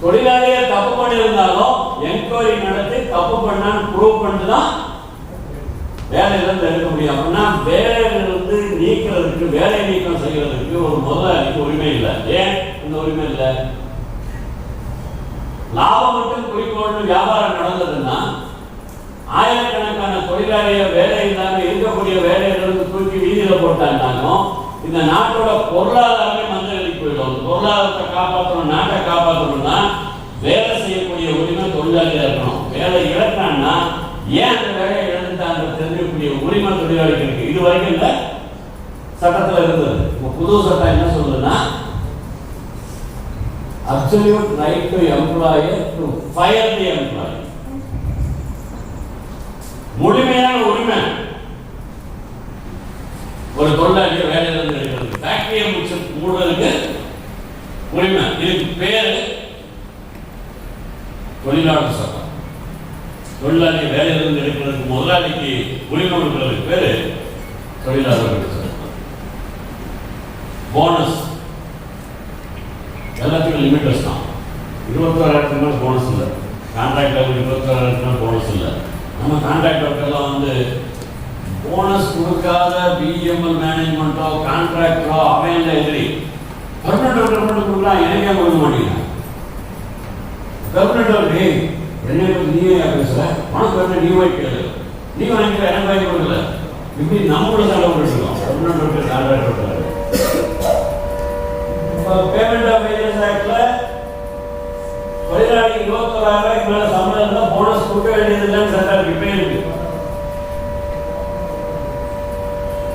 தொழிலாளியை தப்பு பண்ணியிருந்தாலும் என்கொயரி நடத்தி தப்பு பண்ணான்னு ப்ரூவ் பண்ணிட்டு தான் வேலையிலிருந்து எடுக்க முடியும். அப்படின்னா வேலையிலிருந்து நீக்கிறதுக்கு, வேலை நீக்கம் செய்வதற்கு ஒரு முதலாளிக்கு உரிமை இல்லை. ஏன் இந்த உரிமை இல்லை? லாபம் மட்டும் குறிக்கோள் வியாபாரம் நடந்ததுன்னா ஆயிரக்கணக்கான தொழிலாளிய வேலை இல்லாம இருக்கக்கூடிய வேலையிலிருந்து தூக்கி வீதியில போட்டாலும் இந்த நாட்டோட பொருளாதாரமே மந்தகதி போயிடும். பொருளாதாரத்தை காப்பாற்றணும், நாட்டை காப்பாற்றணும்னா வேலை செய்யக்கூடிய உரிமை தொழிலாளியா இருக்கணும். வேலை இழக்கான்னா ஏன் அந்த வேலையை இழந்துட்டாங்க தெரிஞ்சக்கூடிய உரிமை தொழிலாளிகளுக்கு இது வரைக்கும் இல்லை, சட்டத்தில் இருந்தது. புது சட்டம் என்ன சொல்லுதுன்னா, absolute right to employer to fire the employee. முழுமையான உரிமை ஒரு தொழிலாளியை வேலையிலிருந்து எடுக்கிறது, ஃபேக்டரியை மூடுறதுக்கு உரிமை. இதுக்கு பேரு தொழிலாளர் சட்டம். தொழிலாளியை வேலையிலிருந்து எடுக்கிறதுக்கு முதலாளிக்கு உரிமை கொடுக்கிறதுக்கு பேரு தொழிலாளர் சட்டம். போனஸ் எல்லாத்துக்கும் லிமிட்டஸ் தான். 21,000 மேலே போனஸ் இல்லை. கான்ட்ராக்ட் 21,000 போனஸ் இல்லை. நம்ம கான்ட்ராக்ட் ஒர்க்கெல்லாம் போனஸ் கொடுக்காத பிஎம்எல் மேனேஜ்மெண்ட்டோ கான்ட்ராக்டரோ அவன் எதிரி. பர்மனெண்ட் ஒர்க்கர் மட்டும் கொடுக்கலாம், எனக்கே கொடுக்க மாட்டேங்கிறாங்க. பர்மனெண்ட் ஒர்க்கு என்னை பற்றி நீ பேசுற, உனக்கு வந்து நீ வாங்கி கேளு, நீ வாங்கிக்கிற, எனக்கு வாங்கி கொடுக்கல. இப்படி நம்மளோட செலவு பண்ணிருக்கோம். Permanent worker, contract worker. Payment of wages ஆக்ட்ல தொழிலாளி 21,000 மேல சம்பளம் இருந்தா போனஸ் கொடுக்க வேண்டியதில்லைன்னு சட்டம் இப்ப இருக்கு.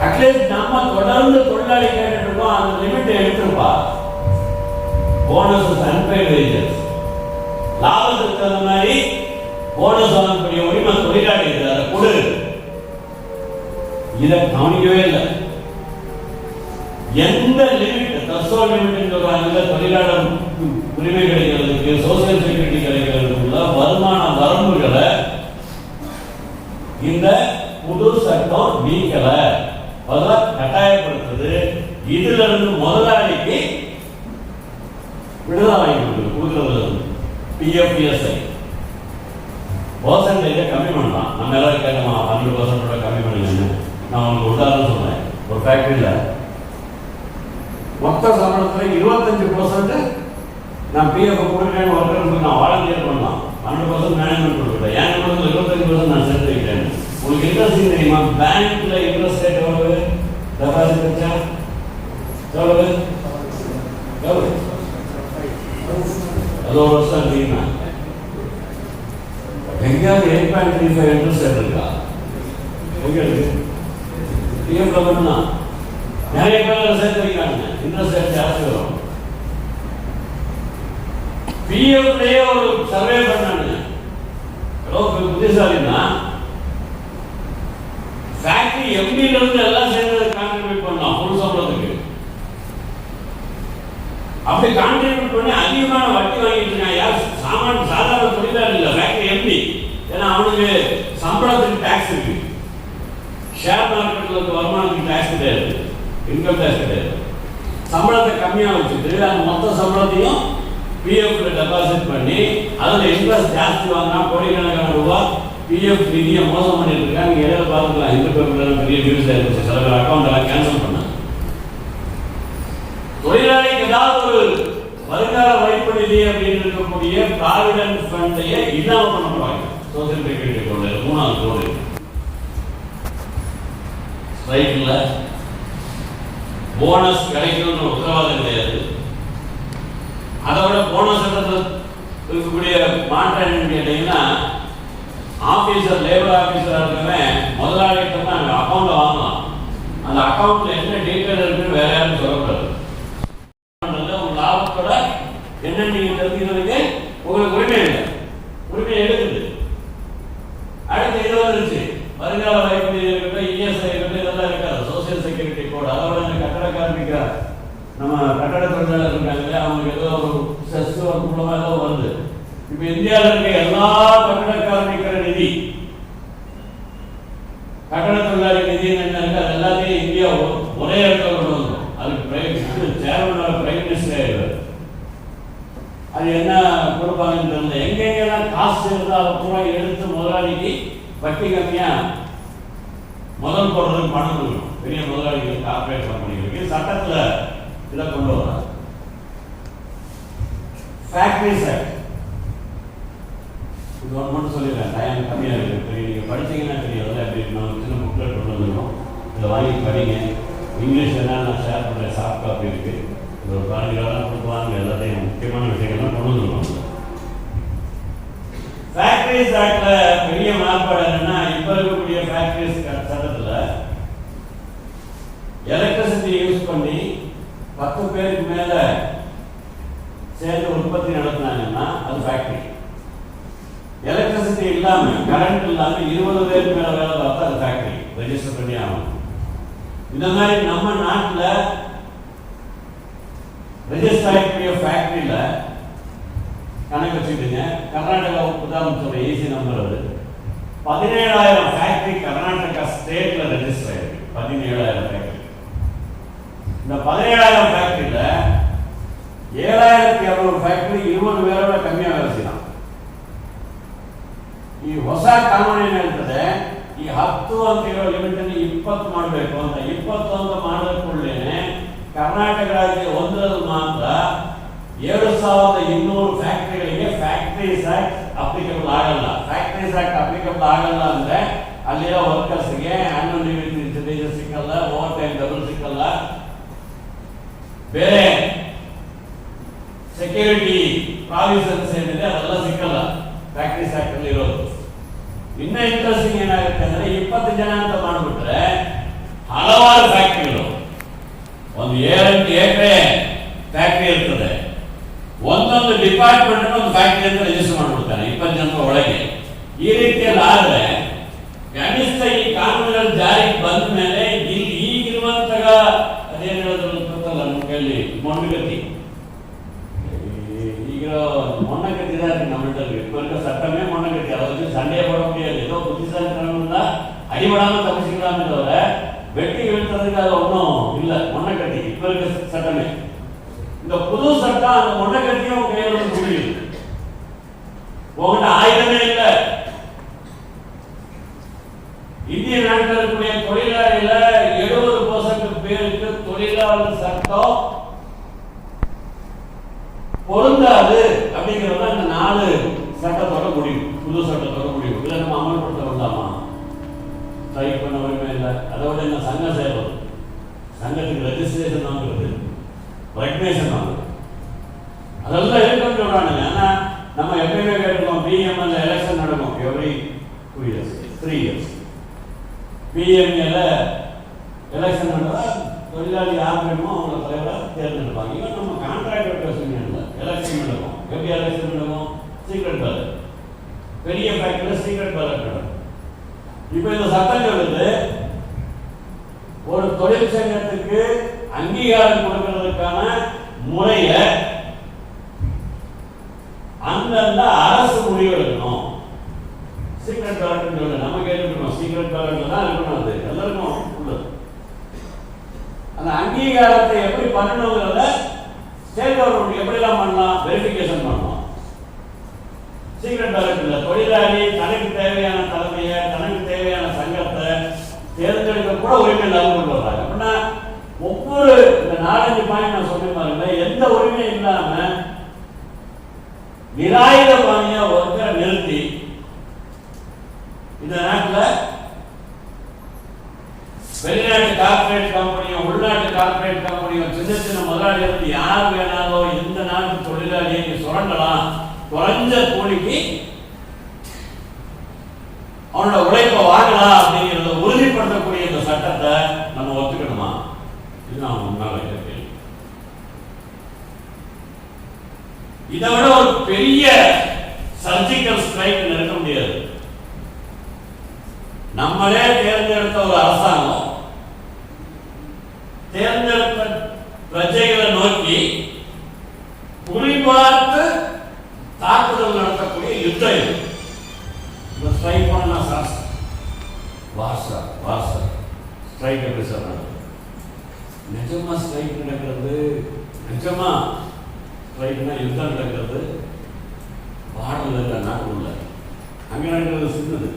அட்லீஸ்ட் நம்ம தொடர்ந்து தொழிலாளி கேட்டுட்டு இருக்கோம், அந்த லிமிட் எடுத்துருப்பா. போனஸ் அன்பெய்ட் வேஜஸ், லாபத்துக்கு தகுந்த மாதிரி போனஸ் வாங்கக்கூடிய உரிமை தொழிலாளி இருக்கு, அதை கொடு. இதை கவனிக்கவே இல்லை. எந்த லிமிட், தர்சோல் லிமிட் சொல்றாங்க, தொழிலாளர் உரிமை கிடைக்கிறதுக்கு, சோசியல் செக்யூரிட்டி கிடைக்கிறதுக்குள்ள வருமான வரம்புகளை இந்த புது சட்டம் நீக்கல, கட்டாயப்படுத்துது. இதுல இருந்து முதலாளிக்கு விடுதலை வாங்கி கொடுக்கிறது. பிஎஃப்எஸ்ஐ பர்சன்டேஜை கம்மி பண்ணலாம். நம்ம எல்லாரும் கேட்கலாம் 12% கம்மி பண்ணுங்க. நான் உங்களுக்கு உதாரணம் சொல்றேன். ஒரு ஃபேக்டரியில் மொத்த சம்பளத்துல 25% நான் பிஎஃப் கொடுக்குறேன்னு ஒருத்தருக்கு நான் வாலண்டியர் பண்ணலாம். 100% மேனேஜ்மெண்ட் கொடுக்குறேன். என் கொடுத்து 25% நான் சேர்த்து வைக்கிறேன். உங்களுக்கு இன்ட்ரெஸ்ட் தெரியுமா? பேங்க்ல இன்ட்ரெஸ்ட் ரேட் எவ்வளவு? டெபாசிட் வச்சா எவ்வளவு? எவ்வளவு? அது ஒரு வருஷம் தெரியுமா? எங்கேயாவது 8.35 இன்ட்ரெஸ்ட் ரேட் இருக்கா? எங்க இருக்கு? பிஎஃப்ல மட்டும்தான் நிறைய பேர் சேர்த்து வைக்கிறாங்க. இன்ட்ரெஸ்ட் ரேட் ஜாஸ்தி வரும். பிஎஃப்லயே ஒரு சர்வே பண்ணாங்க. புத்திசாலின்னா ஃபேக்டரி எம்டில இருந்து எல்லாம் சேர்ந்து கான்ட்ரிபியூட் பண்ணலாம் ஃபுல் சம்பளத்துக்கு. அப்படி கான்ட்ரிபியூட் பண்ணி அதிகமான வட்டி வாங்கிட்டு இருக்காங்க. யார் சாதாரண தொழிலாளி இல்லை, ஃபேக்டரி எம்டி. ஏன்னா அவனுக்கு சம்பளத்துக்கு டாக்ஸ் இருக்கு. ஷேர் மார்க்கெட்ல இருக்க வருமானத்துக்கு டாக்ஸ் கிடையாது, இன்கம் டாக்ஸ் கிடையாது. சம்பளத்தை கம்மியாக வச்சுட்டு அந்த மொத்த சம்பளத்தையும் பிஎஃப்ல டெபாசிட் பண்ணி அதில் இன்ட்ரெஸ்ட் ஜாஸ்தி வாங்கினா கோடிக்கணக்கான ரூபாய் பிஎஃப் நிதியை மோசம் பண்ணிட்டு இருக்காங்க. நீங்க எதாவது பார்த்துக்கலாம். இந்த பேப்பர்ல பெரிய நியூஸ் ஆயிடுச்சு. சில பேர் அக்கௌண்ட் எல்லாம் கேன்சல் பண்ணாங்க. தொழிலாளிக்கு ஏதாவது ஒரு வருங்கால வைப்பு நிதி அப்படின்னு இருக்கக்கூடிய ப்ராவிடன்ட் ஃபண்டையே இல்லாம பண்ண போறாங்க. சோசியல் செக்யூரிட்டி கோடு 3வது கோடு ஸ்ட்ரைக்ல போனஸ் கிடைக்கும்னு உத்தரவாதம் கிடையாது. அதோட போனஸ் இருக்கக்கூடிய மாற்றம் என்னன்னு கேட்டீங்கன்னா, ஆபீசர் லேபர் ஆபீசரா இருக்கவன் முதலாளிகிட்ட தான் அக்கௌண்ட் வாங்கலாம். அந்த அக்கௌண்ட்ல என்ன டீட்டெயில் இருக்குன்னு வேற யாரும் சொல்லக்கூடாது. உங்க லாபத்தோட என்ன நீங்க தெரிஞ்சுக்கிறதுக்கு உங்களுக்கு உரிமை இல்லை, உரிமை எடுக்குது. அடுத்து இது வந்துருச்சு வருங்கால வைப்பு நிதி இருக்கட்டும், இஎஸ்ஐ இருக்கட்டும், இதெல்லாம் இருக்காது. சோசியல் செக்யூரிட்டி கோடு. அதோட இந்த கட்டட கார்மிக நம்ம கட்டட தொழிலாளர் இருக்காங்க, அவங்களுக்கு ஏதோ ஒரு செஸ் ஒரு மூலமா ஏதோ வருது. இப்ப இந்தியாவில் இருக்க எல்லா கட்டட கார்மிகர நிதி, கட்டட தொழிலாளி நிதி என்ன இருக்கு, அது எல்லாத்தையும் இந்தியா ஒரே இடத்துல கொண்டு வந்தோம். அதுக்கு சேர்மன் பிரைம் மினிஸ்டர் ஆயிடுவார். அது என்ன கொடுப்பாங்கன்னு தெரியல. எங்கெங்கெல்லாம் காசு இருந்தால் அதை பூரா எடுத்து முதலாளிக்கு வட்டி கம்மியா முதல் போடுறதுக்கு பணம் கொடுக்கணும். பெரிய முதலாளிகள் கார்பரேட் கம்பெனிகளுக்கு சட்டத்துல இதை கொண்டு வராங்க. ஃபேக்டரிஸ் ஆக்ட் இது ஒன்று மட்டும் சொல்லிடுறேன், டைம் கம்மியாக இருக்குது. பெரிய நீங்கள் படித்தீங்கன்னா தெரியாது. அப்படி நான் சின்ன புக்லெட் கொண்டு வந்துருக்கோம், இதை வாங்கி படிங்க. இங்கிலீஷ் என்ன நான் ஷேர் பண்ணுறேன், சாஃப்ட் காப்பி இருக்குது. இது ஒரு 15 கொடுப்பாங்க. எல்லாத்தையும் முக்கியமான விஷயங்கள்லாம் கொண்டு வந்துருக்கோம். ஃபேக்டரிஸ் ஆக்ட்ல பெரிய மாறுபாடு என்னன்னா, இப்ப இருக்கக்கூடிய ஃபேக்டரிஸ் சட்டத்துல எலக்ட்ரிசிட்டி யூஸ் பண்ணி 10 பேருக்கு மேல சேர்ந்து உற்பத்தி நடத்தினாங்கன்னா அது ஃபேக்டரி. எலக்ட்ரிசிட்டி இல்லாம கரண்ட் இல்லாம 20 பேருக்கு மேல வேலை பார்த்தா அது ஃபேக்டரி, ரெஜிஸ்டர் பண்ணி ஆகணும். இந்த மாதிரி நம்ம நாட்டில் ரெஜிஸ்டர் ஆகக்கூடிய ஃபேக்டரியில கணக்கு வச்சுக்கிட்டுங்க. கர்நாடகா உதாரணம் சொல்ற ஈஸி நம்பர் அது 17,000 ஃபேக்டரி கர்நாடகா ஸ்டேட்ல ரெஜிஸ்டர் ஆயிருக்கு. 17,000 ஃபேக்டரி. இந்த 17,000 ஃபேக்டரியில 7,200 ಫ್ಯಾಕ್ಟರಿ 20 பேரோட ಕಮ್ಮಿ வேலை செய்யலாம். ಈ ಹೊಸ ಕಾನೂನು ಏನು ಹೇಳ್ತದೆ, ಈ 10 ಅಂತ ಇರೋ ಲಿಮಿಟ್ ಅನ್ನು 20 ಮಾಡಬೇಕು ಅಂತ. 20 ಅಂತ ಮಾಡಿಕೊಳ್ಳೇನೆ ಕರ್ನಾಟಕ ರಾಜ್ಯ ಒಂದರಲ್ಲಿ ಮಾತ್ರ 7,200 ಫ್ಯಾಕ್ಟರಿಗಳಿಗೆ ಫ್ಯಾಕ್ಟರೀಸ್ ಆಕ್ಟ್ ಅಪ್ಲಿಕಬಲ್ ಆಗಲ್ಲ. ಫ್ಯಾಕ್ಟರೀಸ್ ಆಕ್ಟ್ ಅಪ್ಲಿಕಬಲ್ ಆಗಲ್ಲ ಅಂದ್ರೆ ಅಲ್ಲಿರೋ ವರ್ಕರ್ಸ್ಗೆ ಆನ್ಯುವಲ್ ಲೀವ್ ಸಿಕ್ಕಲ್ಲ, ಓವರ್ ಟೈಮ್ ಡಬಲ್ ಸಿಕ್ಕಲ್ಲ, ಬೇರೆ ಸೆಕ್ಯೂರಿಟಿ ಪ್ರಾವಿಷನ್ಸ್ ಏನಿದೆ ಅದೆಲ್ಲ ಸಿಕ್ಕಲ್ಲ ಫ್ಯಾಕ್ಟರೀಸ್ ಆಕ್ಟ್ ಅಲ್ಲಿ ಇರೋದು. ಇನ್ನ ಇಂಟ್ರೆಸ್ಟಿಂಗ್ ಏನಾಗುತ್ತೆ ಅಂದ್ರೆ 20 ಜನ ಅಂತ ಮಾಡ್ಬಿಟ್ರೆ ಹಲವಾರು ಫ್ಯಾಕ್ಟರಿಗಳು, ಒಂದು 7 ಎಕರೆ ಫ್ಯಾಕ್ಟರಿ ಇರ್ತದೆ, ಒಂದೊಂದು ಡಿಪಾರ್ಟ್ಮೆಂಟ್ ಒಂದು ಫ್ಯಾಕ್ಟರಿ ಅಂತ ರಿಜಿಸ್ಟರ್ ಮಾಡ್ಬಿಡ್ತಾನೆ 20 ಜನರ ಒಳಗೆ. ಈ ರೀತಿಯಲ್ಲಿ ಆದ್ರೆ ಕನಿಷ್ಠ ಈ ಕಾನೂನುಗಳ ಜಾರಿಗೆ ಬಂದ ಮೇಲೆ ಈಗಿರುವಂತಹ ಅದೇನು ಹೇಳಿದ್ರು ಗೊತ್ತಲ್ಲ ನಮ್ಮ ಕೈಯಲ್ಲಿ ಮೊಂಡಗತಿ, மொன்னகத்தி தான் இருக்கு நம்மள்ட்ட. இப்ப இருக்க சட்டமே மொன்னகத்தி. அதை வச்சு சண்டையை போட முடியாது. ஏதோ புத்திசாலித்தனம் தான் அடிபடாம தப்பிச்சுக்கலாமே தவிர வெட்டி வீழ்த்துறதுக்கு அது ஒன்றும் இல்லை. மொன்னகத்தி இப்ப இருக்க சட்டமே. இந்த புது சட்டம் அந்த மொன்னகத்தியும் கையில் வந்து முடியுது. உங்கள்கிட்ட ஆயுதமே இல்லை. இந்திய நாட்டில் இருக்கக்கூடிய தொழிலாளியில 70% பேருக்கு தொழிலாளர் சட்டம் பொருந்தாது அப்படிங்கிறத இந்த 4 சட்டத்தோட முடிவு, புது சட்டத்தோட முடிவு. இதை நம்ம அமல்படுத்த வேண்டாமா? ஸ்ட்ரைக் பண்ண உரிமை இல்லை. அதோட என்ன சங்கம் சேரும், சங்கத்துக்கு ரெஜிஸ்ட்ரேஷன் வாங்குறது, ரெக்னேஷன் வாங்குறது, அதெல்லாம் இருக்குன்னு சொல்றானுங்க. ஆனா நம்ம எப்பயுமே கேட்டுக்கோம், பிஎம்எல்ல எலெக்ஷன் நடக்கும் எவ்ரி 2 இயர்ஸ் 3 இயர்ஸ். பிஎம்எல்ல எலெக்ஷன் நடந்தா தொழிலாளி யார் வேணுமோ அவங்கள தலைவராக தேர்ந்தெடுப்பாங்க. இவன் நம்ம கான்ட்ராக்ட் ஒர்க்கர்ஸ் யூனியன்ல எலெக்ஷன் நடக்கும். எப்படி எலெக்ஷன் நடக்கும்? Secret ballot. பெரிய ஃபேக்டரியில சீக்ரெட் பேலட் நடக்கும். இப்போ இந்த சட்டம் சொல்லுது, ஒரு தொழிற்சங்கத்துக்கு அங்கீகாரம் கொடுக்கிறதுக்கான முறைய அந்தந்த அரசு முடிவெடுக்கணும். சீக்ரெட் பேலட் சொல்லு, நம்ம கேட்டுக்கணும். சீக்ரெட் பேலட்ல தான் இருக்கணும், அது எல்லாருக்கும் உள்ளது. அந்த அங்கீகாரத்தை எப்படி பண்ணணுங்கிறத ஸ்டேட் கவர்மெண்ட் எப்படிலாம் பண்ணலாம், வெரிஃபிகேஷன் பண்ணலாம். சீக்ரெட் பேலட்ல தொழிலாளி தனக்கு தேவையான தலைமையை, தனக்கு தேவையான சங்கத்தை தேர்ந்தெடுக்க கூட உரிமை இல்லாமல் கொண்டு வர்றாங்க. அப்படின்னா ஒவ்வொரு இந்த 4-5 பாயிண்ட் நான் சொன்ன மாதிரி எந்த உரிமையும் இல்லாம நிராயுத பாணியா ஒருத்தரை நிறுத்தி இந்த நாட்டில் வெளிநாட்டு கார்பரேட் கம்பெனியும் உள்நாட்டு கார்பரேட் கம்பெனியும் சின்ன சின்ன முதலாளிகளுக்கு யார் வேணாலும் எந்த நாட்டு தொழிலாளியை சுரண்டலாம், குறைஞ்ச கூலிக்கு அவனோட உழைப்பை வாங்கலாம் அப்படிங்கிறத உறுதிப்படுத்தக்கூடிய இந்த சட்டத்தை நம்ம ஒத்துக்கணுமா? இது நான் முன்னால் வைக்க கேள்வி. இதை விட ஒரு பெரிய சர்ஜிக்கல் ஸ்ட்ரைக் இருக்க முடியாது. நம்மளே தேர்ந்தெடுத்த ஒரு அரசாங்கம் தேர்ந்தெடுத்த பிரஜைகளை நோக்கி குறிப்பார்த்து தாக்குதல் நடத்தக்கூடிய யுத்தம் இது. ஸ்ட்ரைக் பண்ணா சாஸ்திரம் வாசா ஸ்ட்ரைக் எப்படி சொல்றாங்க? நிஜமா ஸ்ட்ரைக் நடக்கிறது, நிஜமா ஸ்ட்ரைக்னா யுத்தம் நடக்கிறது பாடல் இல்லை, நாட்டுக்குள்ள அங்க நடக்கிறது சின்னது.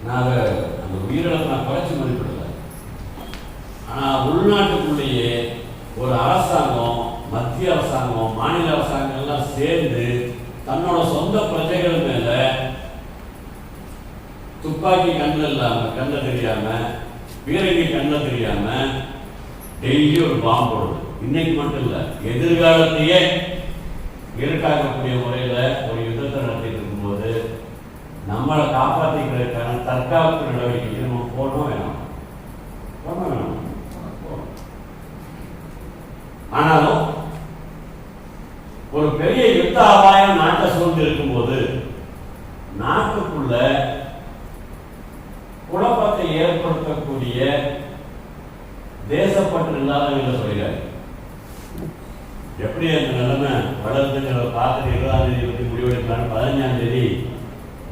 நான் அந்த உயிரிழப்பு நான் குறைச்சி மதிப்பிடல. ஆனா உள்நாட்டுக்குள்ளேயே ஒரு அரசாங்கம், மத்திய அரசாங்கம், மாநில அரசாங்கம் எல்லாம் சேர்ந்து தன்னோட சொந்த பிரஜைகள் மேல துப்பாக்கி கண்ணில் இல்லாம, கண்ணில் தெரியாம, பீரங்கி கண்ணில் தெரியாம டெய்லி ஒரு பாம்பு போடுது. இன்னைக்கு மட்டும் இல்ல, எதிர்காலத்தையே இருக்காக்கக்கூடிய முறையில ஒரு யுத்தத்தை நடத்திட்டு இருக்கும்போது நம்மளை காப்பாற்றிக்கிறதுக்கான தற்காப்பு நடவடிக்கை நம்ம போடணும் வேணும். ஆனாலும் ஒரு பெரிய யுத்த அபாயம் நாட்டை சூழ்ந்து இருக்கும்போது நாட்டுக்குள்ள குழப்பத்தை ஏற்படுத்தக்கூடிய தேசப்பற்று இல்லாதவங்களை சொல்கிறார். எப்படி அந்த நிலைமை வளர்ந்துங்கிற பார்த்துட்டு 20ஆம் தேதி பற்றி முடிவெடுக்கலான்னு 15ஆம் தேதி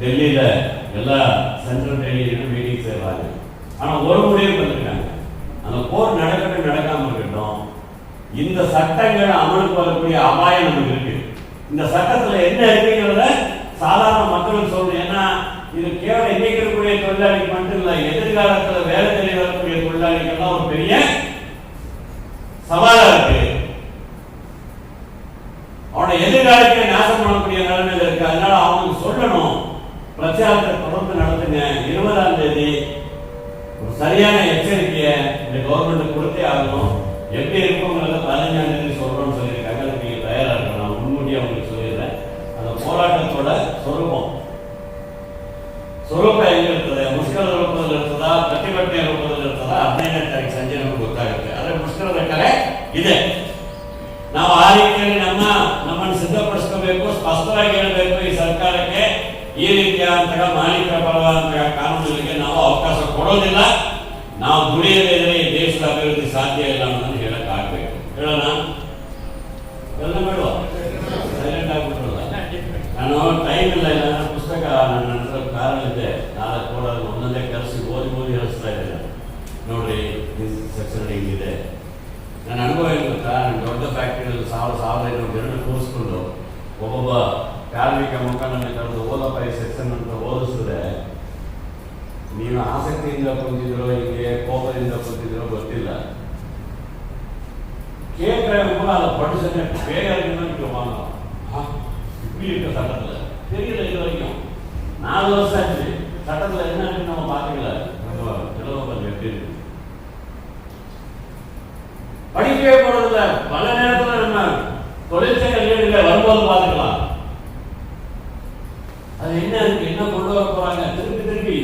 டெல்லியில எல்லா சென்ட்ரல் டெல்லியிலும் மீட்டிங் செய்வாங்க. ஆனா ஒரு முடிவு பண்ணிருக்காங்க, அந்த போர் நடக்கட்டும் நடக்காம இருக்கட்டும், இந்த சட்டங்கள் அமலுக்கு வரக்கூடிய அபாயம் நமக்கு இருக்கு. இந்த சட்டத்துல என்ன இருக்குங்கிறத சாதாரண மக்களுக்கு சொல்லணும். ஏன்னா இது கேவலம் இன்னைக்கு இருக்கக்கூடிய தொழிலாளிக்கு மட்டும் இல்ல, எதிர்காலத்துல வேலை தேடி வரக்கூடிய தொழிலாளிகள்லாம் ஒரு பெரிய சவாலா இருக்கு. அவனோட எதிர்காலத்தை நாசம் பண்ணக்கூடிய நிலைமையில இருக்கு. அதனால அவங்களுக்கு சொல்லணும், பிரச்சாரத்தை தொடர்ந்து நடத்துங்க. 20ஆம் தேதி ஒரு சரியான எச்சரிக்கையை இந்த கவர்மெண்ட் கொடுத்தே ஆகணும். எப்படி இருக்குங்கிறத 15ஆம் தேதி சொல்றோம்னு சொல்லியிருக்காங்க. அதுக்கு நீங்க தயாரா இருக்கணும். நான் முன்கூட்டியே அவங்களுக்கு சொல்லிடுறேன். அந்த போராட்டத்தோட சொரூபம் எங்க இருக்குது? முஷ்கர ரூபத்தில் இருக்குதா, ಪ್ರತಿಭಟನೆ ರೂಪದಲ್ಲಿ ಇರ್ತದ? 15ನೇ ತಾರೀಕು ಸಂಜೆ ನಮಗೆ ಗೊತ್ತಾಗುತ್ತೆ. ಆದ್ರೆ ಮುಷ್ಕರದ ಕರೆ ಇದೆ. ನಾವು ಆ ರೀತಿಯಲ್ಲಿ ನಮ್ಮನ್ನು ಸಿದ್ಧಪಡಿಸ್ಕೋಬೇಕು, ಸ್ಪಷ್ಟವಾಗಿ ಹೇಳಬೇಕು ಈ ಸರ್ಕಾರಕ್ಕೆ. ಈ ರೀತಿಯಾದಂತಹ ಮಾಲೀಕರ ಪರವಾದಂತಹ ಕಾನೂನುಗಳಿಗೆ ನಾವು ಅವಕಾಶ ಕೊಡೋದಿಲ್ಲ. ನಾವು ದುಡಿಯದೇ ಇದ್ರೆ ಈ ದೇಶದ ಅಭಿವೃದ್ಧಿ ಸಾಧ್ಯ ಇಲ್ಲ ಅನ್ನೋದನ್ನು ಹೇಳಕ್ಕಾಗಬೇಕು. ಹೇಳೋಣ? ಎಲ್ಲ ಬೇಡ, ಸೈಲೆಂಟ್ ಆಗ್ಬಿಟ್ರಲ್ಲ. ನಾನು ಟೈಮ್ ಇಲ್ಲ, ಪುಸ್ತಕ ನನ್ನ ಹತ್ರ ಕಾರಲ್ಲಿದೆ, 4 ಕೊಡೋದು ಒಂದೊಂದೇ ಕಲಿಸಿ ಓದಿ ಹೇಳಿಸ್ತಾ ಇದ್ದೇನೆ. ನೋಡ್ರಿ ಸೆಕ್ಷನ್ ಹಿಂಗಿದೆ. ನನ್ನ ಅನುಭವ ಏನು ಗೊತ್ತಾ? ನನ್ನ ದೊಡ್ಡ ಫ್ಯಾಕ್ಟ್ರಿಯಲ್ಲಿ 1,500 ಜನರು ಕೂರಿಸ್ಕೊಂಡು ಒಬ್ಬೊಬ್ಬ ಕಾರ್ಮಿಕ ಮುಖಂಡನ ಕರೆದು ಓದಪ್ಪ ಈ ಸೆಕ್ಷನ್ ಅಂತ ಓದಿಸಿದ್ರೆ ನೀವು ಆಸಕ್ತಿಯಿಂದ ಕುಂತಿದ್ರೋ, ಹೀಗೆ ಕೋಪದಿಂದ ಕುಂತಿದ್ರೋ ಗೊತ್ತಿಲ್ಲ. ಕೇಳ್ಬೇಕು கூட அதை படிச்சுட்டு பேர இருக்குன்னு வாங்கலாம். இப்படி இருக்க சட்டத்தில் தெரியல இது வரைக்கும் 4 வருஷம் ஆச்சு. சட்டத்தில் என்ன இருக்குன்னு நம்ம பார்த்துக்கல. நிலவரம் எப்படி இருக்கு படிக்கவே போறதில்ல. பல நேரத்தில் நம்ம தொழிற்சங்க கல்வியில வரும்போது பார்த்துக்கலாம். அது என்ன இருக்கு, என்ன கொண்டு வர போறாங்க, திருப்பி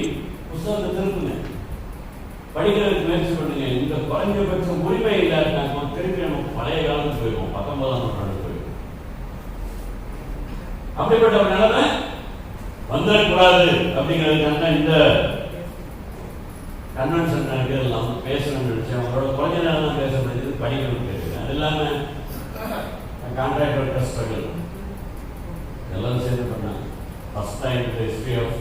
புத்தகத்தை திருப்புங்க, படிக்கிறதுக்கு முயற்சி பண்ணுங்க. இந்த குறைஞ்சபட்ச உரிமை இல்லாட்டாங்க திருப்பி நம்ம பழைய காலத்துக்கு போயிடுவோம், 19ஆம் நூற்றாண்டு போயிடுவோம். அப்படிப்பட்ட ஒரு நிலைமை வந்துடக்கூடாது அப்படிங்கிறதுக்காக இந்த கன்வென்ஷன் நம்ம பேசணும்னு நினைச்சேன். அவங்களோட கொஞ்ச நேரம் தான் பேச முடிஞ்சது, படிக்கணும்னு பேசுறேன். அது இல்லாமல் கான்ட்ராக்ட் ஒர்க்கர் ஸ்ட்ரகிள் எல்லாரும் சேர்ந்து பண்ணாங்க. ஃபர்ஸ்ட் டைம் ஹிஸ்டரி ஆஃப்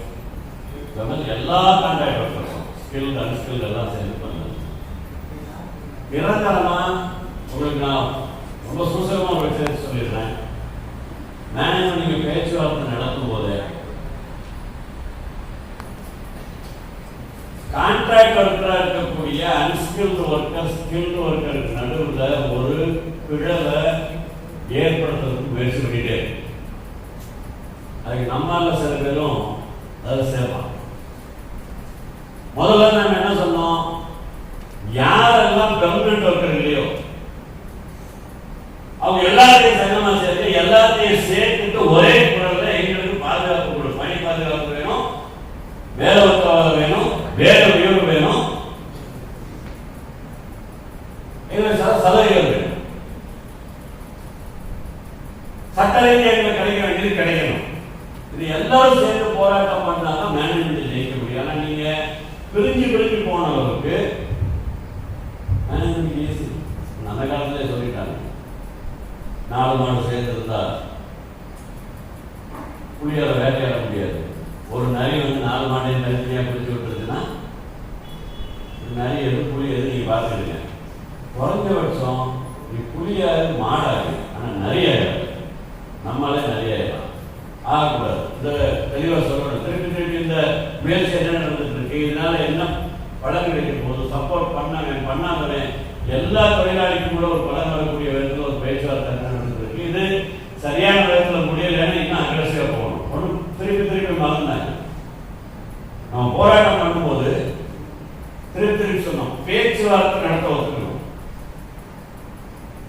எல்லா கான்ட்ராக்ட் ஒர்க்கர்ஸும் ஸ்கில்டு அன்ஸ்கில்டு எல்லாம் சேர்ந்து பண்ணாங்க. நிரந்தரமா உங்களுக்கு நான் ரொம்ப சூசகமாக ஒரு விஷயத்தை சொல்லிடுறேன். மேனேஜ்மெண்ட் நீங்க பேச்சுவார்த்தை நடத்தும் போது கான்ட்ராக்ட் ஒர்க்கராக இருக்கக்கூடிய அன்ஸ்கில்டு ஒர்க்கர் ஸ்கில்டு ஒர்க்கருக்கு நடுவில் ஒரு பிழவை ஏற்படுத்துறதுக்கு முயற்சி பண்ணிட்டே அதுக்கு நம்மால சில பேரும் அதை சேர்ப்பான். முதல்ல நம்ம என்ன சொன்னோம், யாரெல்லாம் பெர்மனன்ட் ஒர்க்கர் இல்லையோ அவங்க எல்லாத்தையும் சங்கமா சேர்த்து எல்லாத்தையும் சேர்த்துட்டு ஒரே குரல்ல எங்களுக்கு பாதுகாப்பு கொடு, பணி பாதுகாப்பு வேணும், வேலை உத்தரவாதம் வேணும், வேலை உயர்வு வேணும், எங்களுக்கு சலுகைகள் வேணும், சட்ட ரீதியாக எங்களுக்கு கிடைக்க வேண்டியது கிடைக்கணும். இது எல்லாரும் சேர்ந்து போராட்டம் பண்ணாதான் மேனேஜ்மெண்ட் ஜெயிக்க முடியும். ஆனா நீங்க பிரிஞ்சு போனவருக்கு மேனேஜ்மெண்ட் ஈஸி. அந்த காலத்திலே சொல்லிட்டாங்க, 4 மாடு சேர்ந்திருந்தா புளியால வேட்டையாட முடியாது. ஒரு நரி 4 மாட்டையும் தனித்தனியாக பிடிச்சி விட்டுருச்சுன்னா நரி எது புளி எது நீங்க பார்த்துக்கிடுங்க. குறைஞ்சபட்சம் நீ புளியாது மாடாது, ஆனா நிறையாயிடும், நம்மளாலே நிறையாயிடும் ஆகக்கூடாது. இந்த தெளிவாக சொல்லணும். திருப்பி இந்த முயற்சி என்ன நடந்துட்டு இருக்கு, இதனால என்ன பலன் கிடைக்கும் போது சப்போர்ட் பண்ணாமலே எல்லா தொழிலாளிக்கும் கூட ஒரு பலன் வரக்கூடிய விதத்தில் ஒரு பேச்சுவார்த்தை நடந்துருக்கு. இது சரியான விதத்தில் முடியலைன்னு இன்னும் அக்ரெசிவா போகணும். ஒன்று திருப்பி மறந்தாங்க. நம்ம போராட்டம் பண்ணும்போது திருப்பி சொன்னோம், பேச்சுவார்த்தை நடத்த ஒத்துக்கணும்.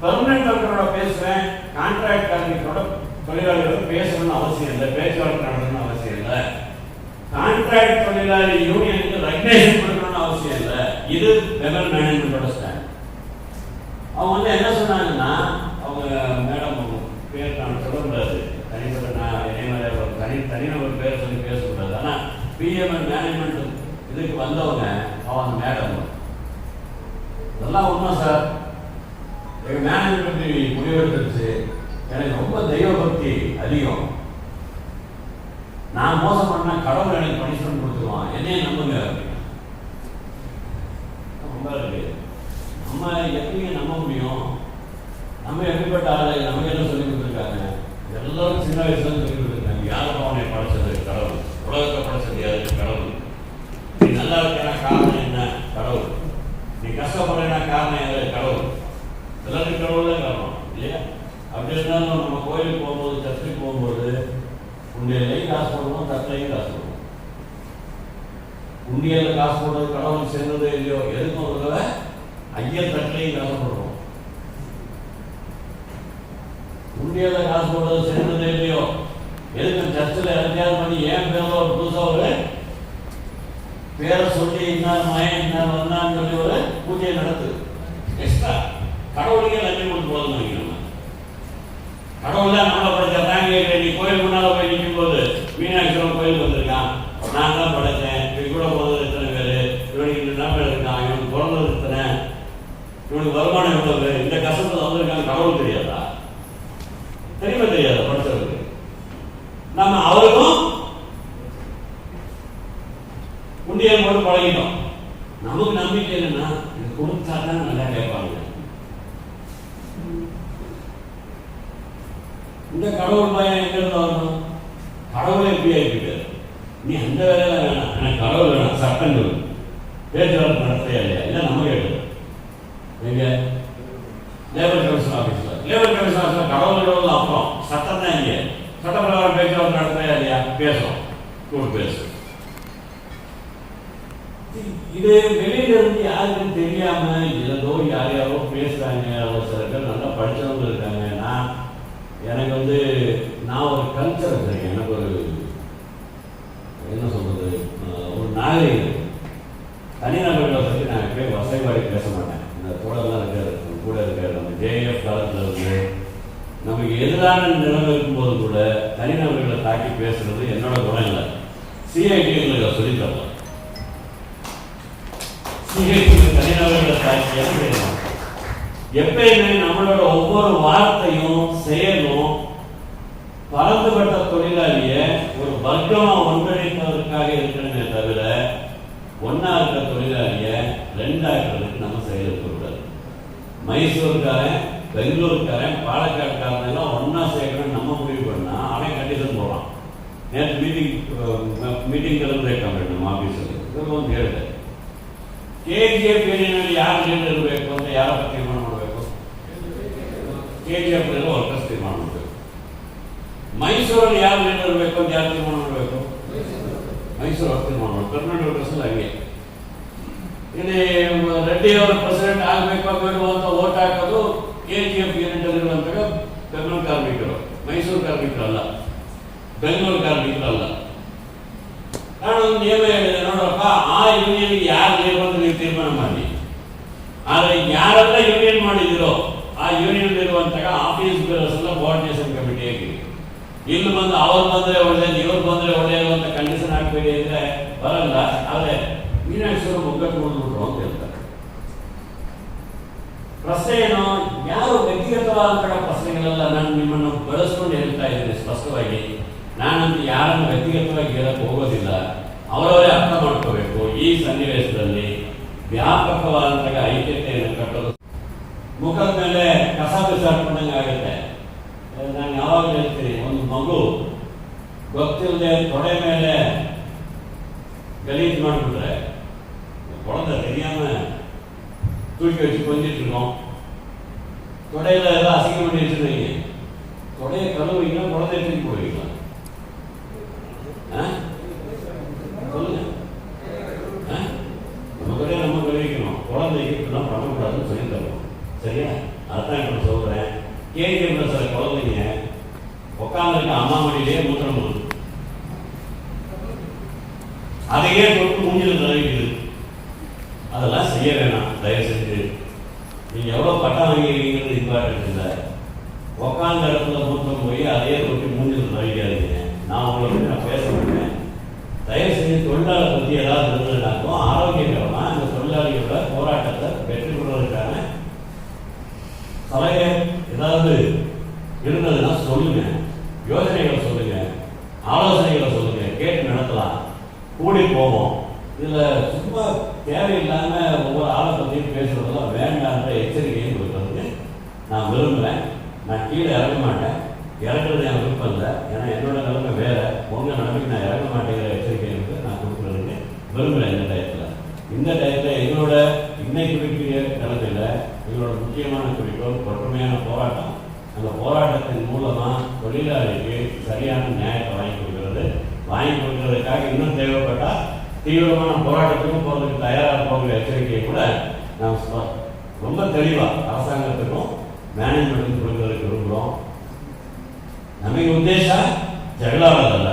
பெர்மனன்ட் ஒர்க்கரோட பேசுவேன், கான்ட்ராக்ட் காரங்களோட தொழிலாளிகளோட பேசணும்னு அவசியம் இல்லை, பேச்சுவார்த்தை நடத்தணும்னு அவசியம் இல்லை, கான்ட்ராக்ட் தொழிலாளி யூனியனுக்கு ரெகக்னேஷன் கொடுக்கணும்னு அவசியம் இல்லை. இது லெவல் மேனேஜ்மெண்டோட ஸ்டாண்ட். அவங்க என்ன சொன்னாங்கன்னா, அவங்க மேடம் பேர் நான் சொல்லக்கூடாது, தனிப்பட்ட தனிநபர் பேர் சொல்லி பேசக்கூடாது. ஆனால் பிஎம்எல் மேனேஜ்மெண்ட் இதுக்கு வந்தவங்க அவங்க மேடம் இதெல்லாம் உண்மை சார், எங்கள் மேனேஜ்மெண்ட் முடிவெடுத்துருச்சு, எனக்கு ரொம்ப தெய்வ பக்தி அதிகம், நான் மோசம் பண்ணா கடவுள் எனக்கு பனிஷ்மெண்ட் கொடுத்துருவான், என்னையே நம்புங்க அப்படின்னு. ரொம்ப இருக்கு. நம்ம எப்படிங்க நம்ப முடியும்? நம்ம எப்படிப்பட்ட ஆளு, நமக்கு என்ன சொல்லி கொடுத்துருக்காங்க? எல்லாரும் சின்ன வயசுல சொல்லி கொடுத்துருக்காங்க, யாரும் அவனை படைச்சது கடவுள், உலகத்தை படைச்சது யாரு? கடவுள். நீ நல்லா இருக்கா காரணம் என்ன? கடவுள். நீ கஷ்டப்படுறா காரணம் யாரு? கடவுள். எல்லாத்துக்கும் கடவுள் தான் காரணம் இல்லையா? அப்படி இருந்தாலும் நம்ம கோயிலுக்கு போகும்போது, சர்ச்சுக்கு போகும்போது உண்டியல்லையும் காசு போடுவோம், தட்டிலையும் காசு போடுவோம். உண்டியல்ல காசு போடுறது கடவுளுக்கு சேர்ந்ததே இல்லையோ, எதுக்கும் ஒரு தடவை ஐயர் தட்டிலையும் காசு போடுவோம். உண்டியல்ல காசு போடுறது சேர்ந்ததே இல்லையோ, எதுக்கும் சர்ச்சில் எதையாவது பண்ணி ஏன் பேரில் ஒரு புதுசாக ஒரு பேரை சொல்லி இன்னார் மயம் இன்னார் வந்தான்னு சொல்லி ஒரு பூஜையை நடத்துது. எக்ஸ்ட்ரா கடவுளுக்கே லட்சம் கொடுத்து போதும் நினைக்கிறோம். கடவுள் தான் நம்மளை படைச்சாங்க. நீ கோயில் முன்னால போய் நிற்கும் போது மீனாட்சி கோயிலுக்கு வந்திருக்கான், நான் தான் படைச்சேன், இது கூட போனது எத்தனை பேரு, இவனுக்கு இந்த நம்பர் இருக்கான், இவனுக்கு பிறந்தது எத்தனை, இவனுக்கு வருமானம் எவ்வளவு, இந்த கஷ்டத்துல வந்திருக்காங்க, கடவுள் தெரியாதா? தெரியுமா தெரியாதா? படிச்சவருக்கு நம்ம அவருக்கும் உண்டியல் போட்டு பழகிட்டோம். நமக்கு நம்பிக்கை என்னன்னா, இது கொடுத்தாதான் நல்லா கேட்பாங்க. இந்த கடவுள் பயம் எங்க இருந்து வரணும்? கடவுளை எப்படி ஆகிட்டாரு? நீ அந்த வேலையில வேணாம், எனக்கு கடவுள் வேணாம், சட்டங்கள் பேச்சுவார்த்தை நடத்தையா இல்லையா? இல்லை நம்ம கேட்டோம் எங்க லேபர் கமிஷன் ஆஃபீஸ்ல லேபர் கமிஷன் கடவுள் அப்புறம் சட்டம் தான் இங்கே சட்டப்பிரகாரம் பேச்சுவார்த்தை நடத்துறேன் இல்லையா பேசுறோம் கூட பேசு. இது வெளியில இருந்து யாருக்கும் தெரியாம ஏதோ யார் யாரோ பேசுறாங்க. சில பேர் நல்லா படிச்சவங்க இருக்காங்க. எனக்கு நான் ஒரு கல்ச்சர் வச்சிருக்கேன். எனக்கு ஒரு என்ன சொல்றது ஒரு நாகரிகம் தனிநபர்களை பற்றி நான் எப்பயும் வசைவாடி பேச மாட்டேன். இந்த கூடலாம் இருக்காது கூட இருக்காது. நம்ம ஜேஎஃப் காலத்தில் இருந்து நமக்கு எதிரான நிலைமை இருக்கும்போது கூட தனிநபர்களை தாக்கி பேசுறது என்னோட குணம் இல்லை. சிஐடிகளை சொல்லித்தரலாம். சிஐடி தனிநபர்களை தாக்கி எப்பயுமே நம்மளோட ஒவ்வொரு வார்த்தையும் செயலும் பறந்துபட்ட தொழிலாளிய ஒரு வர்க்கமா ஒன்றிணைப்பதற்காக இருக்கணுமே தவிர ஒன்னா இருக்கிற தொழிலாளிய ரெண்டா இருக்கிறதுக்கு நம்ம செயல்படக்கூடாது. மைசூர்காரன், பெங்களூருக்காரன், பாலக்காடுக்காரன் எல்லாம் ஒன்னா சேர்க்கணும் நம்ம முடிவு பண்ணா அவன் கண்டிஷன் போடுறான். நேற்று மீட்டிங் இருக்காங்க நம்ம ஆபீஸில் கேட்டு கேஜிஎஃப் யார் லீடர் ಇರಬೇಕು ಯಾರ ತೀರ್ಮಾನ ಮಾಡಬೇಕು? ಕೆಜಿಎಫ್ ವರ್ಕರ್ಸ್ ತೀರ್ಮಾನ ಮಾಡಬೇಕು. ಮೈಸೂರಲ್ಲಿ ಯಾರು ಲೀಡರ್ ಇರಬೇಕು ಅಂತ ಯಾರು ತೀರ್ಮಾನ ಮಾಡಬೇಕು? ಮೈಸೂರು ಅವ್ರು ತೀರ್ಮಾನ ಮಾಡಬೇಕು. ಕರ್ನಾಟಕ ವರ್ಕರ್ಸ್ ಹಂಗೆ ಇಲ್ಲಿ ರೆಡ್ಡಿಯವರು ಪ್ರೆಸಿಡೆಂಟ್ ಆಗಬೇಕು ಬೇಡುವಂತ ಓಟ್ ಹಾಕೋದು ಕೆಜಿಎಫ್ ಯೂನಿಟ್ ಅಲ್ಲಿರುವಂತಹ ಕರ್ನಾಟಕ ಕಾರ್ಮಿಕರು, ಮೈಸೂರು ಕಾರ್ಮಿಕರಲ್ಲ, ಬೆಂಗಳೂರು ಕಾರ್ಮಿಕರಲ್ಲ. ನಾನು ಒಂದು ನಿಯಮ ಹೇಳಿದೆ, ನೋಡಪ್ಪ ಆ ಯೂನಿಯನ್ ಯಾರು ಬೇಕು ನೀವು ತೀರ್ಮಾನ ಮಾಡಿ. ಆದ್ರೆ ಯಾರೆಲ್ಲ ಯೂನಿಯನ್ ಮಾಡಿದಿರೋ ಆ ಯೂನಿಯನ್ ಇರುವಂತಹ ಆಫೀಸ್ ಎಲ್ಲ ಕೋಆರ್ಡಿನೇಷನ್ ಕಮಿಟಿ ಆಗಿ ಇಲ್ಲಿ ಬಂದು ಅವ್ರು ಬಂದ್ರೆ ಒಳ್ಳೇದು ಇವ್ರು ಬಂದ್ರೆ ಒಳ್ಳೇದು ಅಂತ ಕಂಡೀಷನ್ ಹಾಕ್ಬೇಡಿ ಅಂದ್ರೆ ಬರಲ್ಲ. ಆದ್ರೆ ಮೀನಾಕ್ಷರು ಮುಗ್ಗಟ್ಟು ನೋಡ್ಬಿಟ್ರು ಅಂತ ಹೇಳ್ತಾರೆ. ಪ್ರಶ್ನೆ ಏನು? ಯಾರು ವ್ಯಕ್ತಿಗತವಾದ ಪ್ರಶ್ನೆಗಳೆಲ್ಲ ನಾನು ನಿಮ್ಮನ್ನು ಬಳಸ್ಕೊಂಡು ಹೇಳ್ತಾ ಇದ್ದೀನಿ ಸ್ಪಷ್ಟವಾಗಿ. ನಾನಂತೂ ಯಾರನ್ನು ವ್ಯಕ್ತಿಗತವಾಗಿ ಹೇಳಕ್ ಹೋಗೋದಿಲ್ಲ. ಅವರವರೇ ಅರ್ಥ ಮಾಡ್ಕೋಬೇಕು. ಈ ಸನ್ನಿವೇಶದಲ್ಲಿ ವ್ಯಾಪಕವಾದಂತಹ ಐಕ್ಯತೆಯನ್ನು ಕಟ್ಟೋದು ಮುಖದ ಮೇಲೆ ಕಸ ಬಿಸಾಡ್ಕೊಂಡಂಗೆ ಆಗುತ್ತೆ. ನಾನು ಯಾವಾಗಲೂ ಹೇಳ್ತೀನಿ, ಒಂದು ಮಗು ಗೊತ್ತಿಲ್ಲದೆ ತೊಡೆ ಮೇಲೆ ಗಲೀಜು ಮಾಡಿಬಿಟ್ರೆ குழந்தை தெரியாம தூக்கி வச்சு கொஞ்சிட்டு இருக்கோம். தொடையில ஏதாவது அசிங்கம் பண்ணி வச்சுருவீங்க, தொடையை கழுவுறீங்க, குழந்தைய தூக்கி போடுவீங்களா? சொல்லுங்க. நம்ம கூட நம்ம கழுவிக்கணும். குழந்தைக்கு இப்படிலாம் பண்ணக்கூடாதுன்னு சொல்லி தரணும். சரியா? அதான் இப்ப சொல்றேன். கேட்கிற சில குழந்தைங்க உட்காந்துருக்க அம்மா மடியிலேயே மூத்திரம் போடுது. அதையே தொட்டு மூஞ்சில் தடவிக்குது. அதெல்லாம் செய்ய வேணாம். தயவு செஞ்சு நீங்க எவ்வளவு பட்டம் வாங்கிருக்கீங்கிறது இம்பார்ட்டன்ட் இல்லை. உட்காந்த இடத்துல மூத்தம் போய் அதையே தொட்டு மூஞ்சில் தடவிக்காதீங்க. நான் உங்களை நான் பேச மாட்டேன். தயவு செஞ்சு தொழிலாளர் பற்றி ஏதாவது இருந்ததுனாக்கும் ஆரோக்கியகரமா இந்த தொழிலாளிகளோட போராட்டத்தை வெற்றி கொள்வதற்கான சலகை ஏதாவது இருந்ததுன்னா சொல்லுங்க. யோசனைகளை சொல்லுங்க, ஆலோசனைகளை சொல்லுங்க, கேட்டு நடத்தலாம், கூடி போவோம். இதுல சும்மா தேவையில்லாம ஒவ்வொரு ஆளை பற்றியும் பேசுறதெல்லாம் வேண்டான்ற எச்சரிக்கையை கொடுக்கறதுக்கு நான் விரும்புகிறேன். நான் கீழே இறங்க மாட்டேன். இறங்குறது என் விருப்பம் இல்லை. ஏன்னா என்னோட நிலைமை வேற. உங்க நிலைமைக்கு நான் இறங்க மாட்டேங்கிற எச்சரிக்கை நான் கொடுக்குறதுக்கு விரும்புகிறேன். இந்த டயத்தில் எங்களோட இன்னைக்கு குறிப்பிட்ட நிலைமையில எங்களோட முக்கியமான குறிக்கோள் ஒற்றுமையான போராட்டம். அந்த போராட்டத்தின் மூலமா தொழிலாளிக்கு சரியான நியாயத்தை வாங்கி கொடுக்கறதுக்காக இன்னும் தேவைப்பட்டா தீவிரமான போராட்டத்துக்கும் போறதுக்கு தயாராக போகிற எச்சரிக்கையை கூட நாம் ரொம்ப தெளிவா அரசாங்கத்துக்கும் மேனேஜ்மெண்ட்டுக்கும் கொடுக்கறதுக்கு விரும்புகிறோம். ನಮಗೆ ಉದ್ದೇಶ ಜಗಳ ಆಡೋದಲ್ಲ.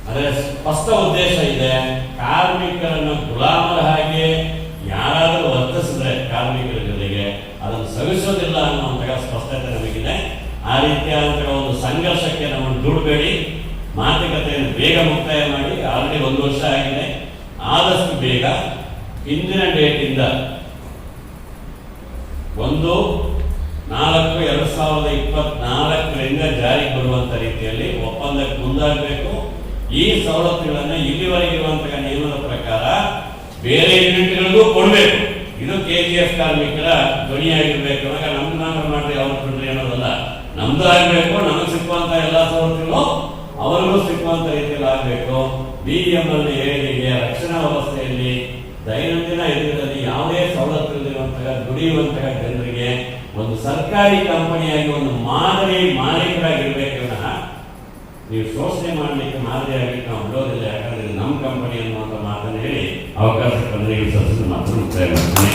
ಅದರ ಸ್ಪಷ್ಟ ಉದ್ದೇಶ ಇದೆ. ಕಾರ್ಮಿಕರನ್ನು ಗುಲಾಮರ ಹಾಗೆ ಯಾರಾದರೂ ವರ್ತಿಸಿದ್ರೆ ಕಾರ್ಮಿಕರ ಜೊತೆಗೆ ಅದನ್ನು ಸವಿಸೋದಿಲ್ಲ ಅನ್ನುವಂತಹ ಸ್ಪಷ್ಟತೆ ನಮಗಿದೆ. ಆ ರೀತಿಯಾದಂತಹ ಒಂದು ಸಂಘರ್ಷಕ್ಕೆ ನಮ್ಮನ್ನು ದೂಡಬೇಡಿ. ಮಾತುಕತೆಯನ್ನು ಬೇಗ ಮುಕ್ತಾಯ ಮಾಡಿ. ಆಲ್ರೆಡಿ 1 ವರ್ಷ ಆಗಿದೆ. ಆದಷ್ಟು ಬೇಗ ಇಂದಿನ ಡೇಟಿಂದ 1/4/2024 ಜಾರಿಗೆ ಬರುವಂತ ರೀತಿಯಲ್ಲಿ ಒಪ್ಪಂದಕ್ಕೆ ಮುಂದಾಗಬೇಕು. ಈ ಸವಲತ್ತುಗಳನ್ನು ಇಲ್ಲಿವರೆಗಿರುವಂತಹ ನಿಯಮದ ಪ್ರಕಾರ ಬೇರೆ ಯೂನಿಟ್ಗಳಿಗೂ ಕೊಡಬೇಕು. ಇದು ಕೆಜಿಎಫ್ ಕಾರ್ಮಿಕರ ಧ್ವನಿಯಾಗಿರ್ಬೇಕು. ನಮ್ದು ಮಾತ್ರ ಮಾಡಿ ಅವ್ರು ಬಿಡ್ರಿ ಅನ್ನೋದಲ್ಲ. ನಮ್ದು ಆಗ್ಬೇಕು. ನಮಗೆ ಸಿಕ್ಕುವಂತ ಎಲ್ಲಾ ಸವಲತ್ತುಗಳು ಅವರಿಗೂ ಸಿಕ್ಕುವಂತ ರೀತಿಯಲ್ಲಿ ಆಗ್ಬೇಕು. BML ಏಳಿಗೆ ರಕ್ಷಣಾ ವ್ಯವಸ್ಥೆಯಲ್ಲಿ ದೈನಂದಿನ ಇದರಲ್ಲಿ ಯಾವುದೇ ಸವಲತ್ತು ಇರುವಂತಹ ದುಡಿಯುವಂತಹ ಜನರಿಗೆ ಒಂದು ಸರ್ಕಾರಿ ಕಂಪನಿಯಾಗಿ ಒಂದು ಮಾದರಿ ಮಾಲೀಕರಾಗಿರ್ಬೇಕು ವಿನಃ ನೀವು ಶೋಷಣೆ ಮಾಡಲಿಕ್ಕೆ ಮಾದರಿಯಾಗಿ ನಾವು ಬಿಡೋದಿಲ್ಲ. ಯಾಕಂದ್ರೆ ಇದು ನಮ್ಮ ಕಂಪನಿ ಅನ್ನುವಂಥ ಮಾತನ್ನು ಹೇಳಿ ಅವಕಾಶ ಬಂದರೆ ಈ ಸದಸ್ಯರು ಮಾತ್ರ ಮುಕ್ತಾಯ ಮಾಡ್ತೀನಿ.